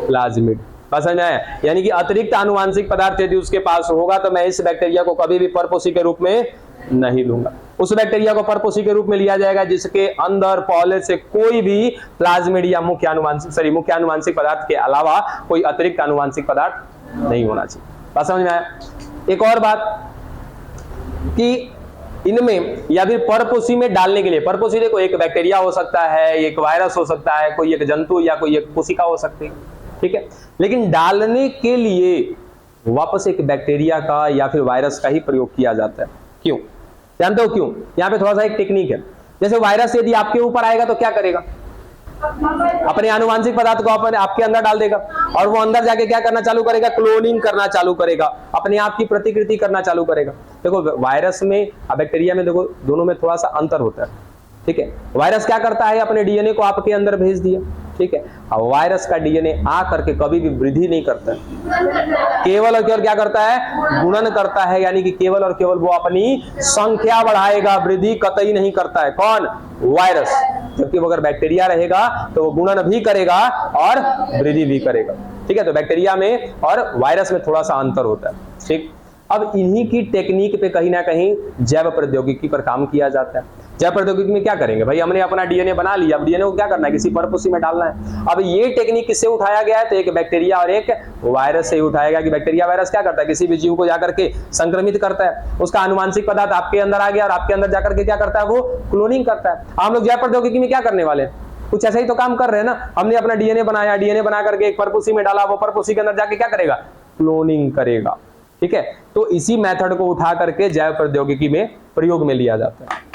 प्लाज्मिड। बात समझ आया, यानी कि अतिरिक्त आनुवांशिक पदार्थ यदि उसके पास होगा तो मैं इस बैक्टीरिया को कभी भी परपोषी के रूप में नहीं लूंगा। उस बैक्टीरिया को परपोषी के रूप में लिया जाएगा जिसके अंदर पहले से कोई भी प्लाज्मिड या मुख्य आनुवांशिक पदार्थ के अलावा कोई अतिरिक्त आनुवांशिक पदार्थ नहीं होना चाहिए। बात समझ में आया। एक और बात कि इनमें या फिर परपोषी में डालने के लिए, परपोषी देखो एक बैक्टीरिया हो सकता है, एक वायरस हो सकता है, कोई एक जंतु या कोई एक कोशिका हो सकती है, ठीक है। लेकिन डालने के लिए वापस एक बैक्टीरिया का या फिर वायरस का ही प्रयोग किया जाता है। क्यों, जानते हो क्यों? यहाँ पे थोड़ा सा एक टेक्निक है। जैसे वायरस यदि आपके ऊपर आएगा तो क्या करेगा, अपने आनुवांशिक पदार्थ को आपके अंदर डाल देगा और वो अंदर जाके क्या करना चालू करेगा, क्लोनिंग करना चालू करेगा, अपने आप की प्रतिकृति करना चालू करेगा। देखो वायरस में और बैक्टीरिया में देखो दोनों में थोड़ा सा अंतर होता है, ठीक है। वायरस क्या करता है, अपने डीएनए को आपके अंदर भेज दिया, ठीक है। अब वायरस का डीएनए आ करके कभी भी वृद्धि नहीं करता है, केवल और केवल क्या करता है, गुणन करता है। यानी कि केवल और केवल वो अपनी संख्या बढ़ाएगा, वृद्धि कतई नहीं करता है। कौन, वायरस। जबकि अगर बैक्टीरिया रहेगा तो वो गुणन भी करेगा और वृद्धि भी करेगा, ठीक है। तो बैक्टीरिया में और वायरस में थोड़ा सा अंतर होता है, ठीक। अब इन्हीं की टेक्निक पे कहीं ना कहीं जैव प्रौद्योगिकी पर काम किया जाता है। जैव प्रौद्योगिकी में क्या करेंगे भाई, हमने अपना डीएनए बना लिया, अब डीएनए को क्या करना है, किसी परपोषी में डालना है। अब ये टेक्निक किससे उठाया गया है, तो एक बैक्टीरिया और एक वायरस से उठाया गया। कि बैक्टीरिया वायरस क्या करता है, किसी भी जीव को जाकर के संक्रमित करता है, उसका आनुवांशिक पदार्थ आपके अंदर आ गया और आपके अंदर जाकर के क्या करता है, वो क्लोनिंग करता है। हम लोग जैव प्रौद्योगिकी में क्या करने वाले हैं, कुछ ऐसा ही तो काम कर रहे हैं ना। हमने अपना डीएनए बनाया, डीएनए बना करके एक परपोषी में डाला, वो परपोषी के अंदर जाके क्या करेगा, क्लोनिंग करेगा, ठीक है। तो इसी मेथड को उठा करके जैव प्रौद्योगिकी में प्रयोग में लिया जाता है।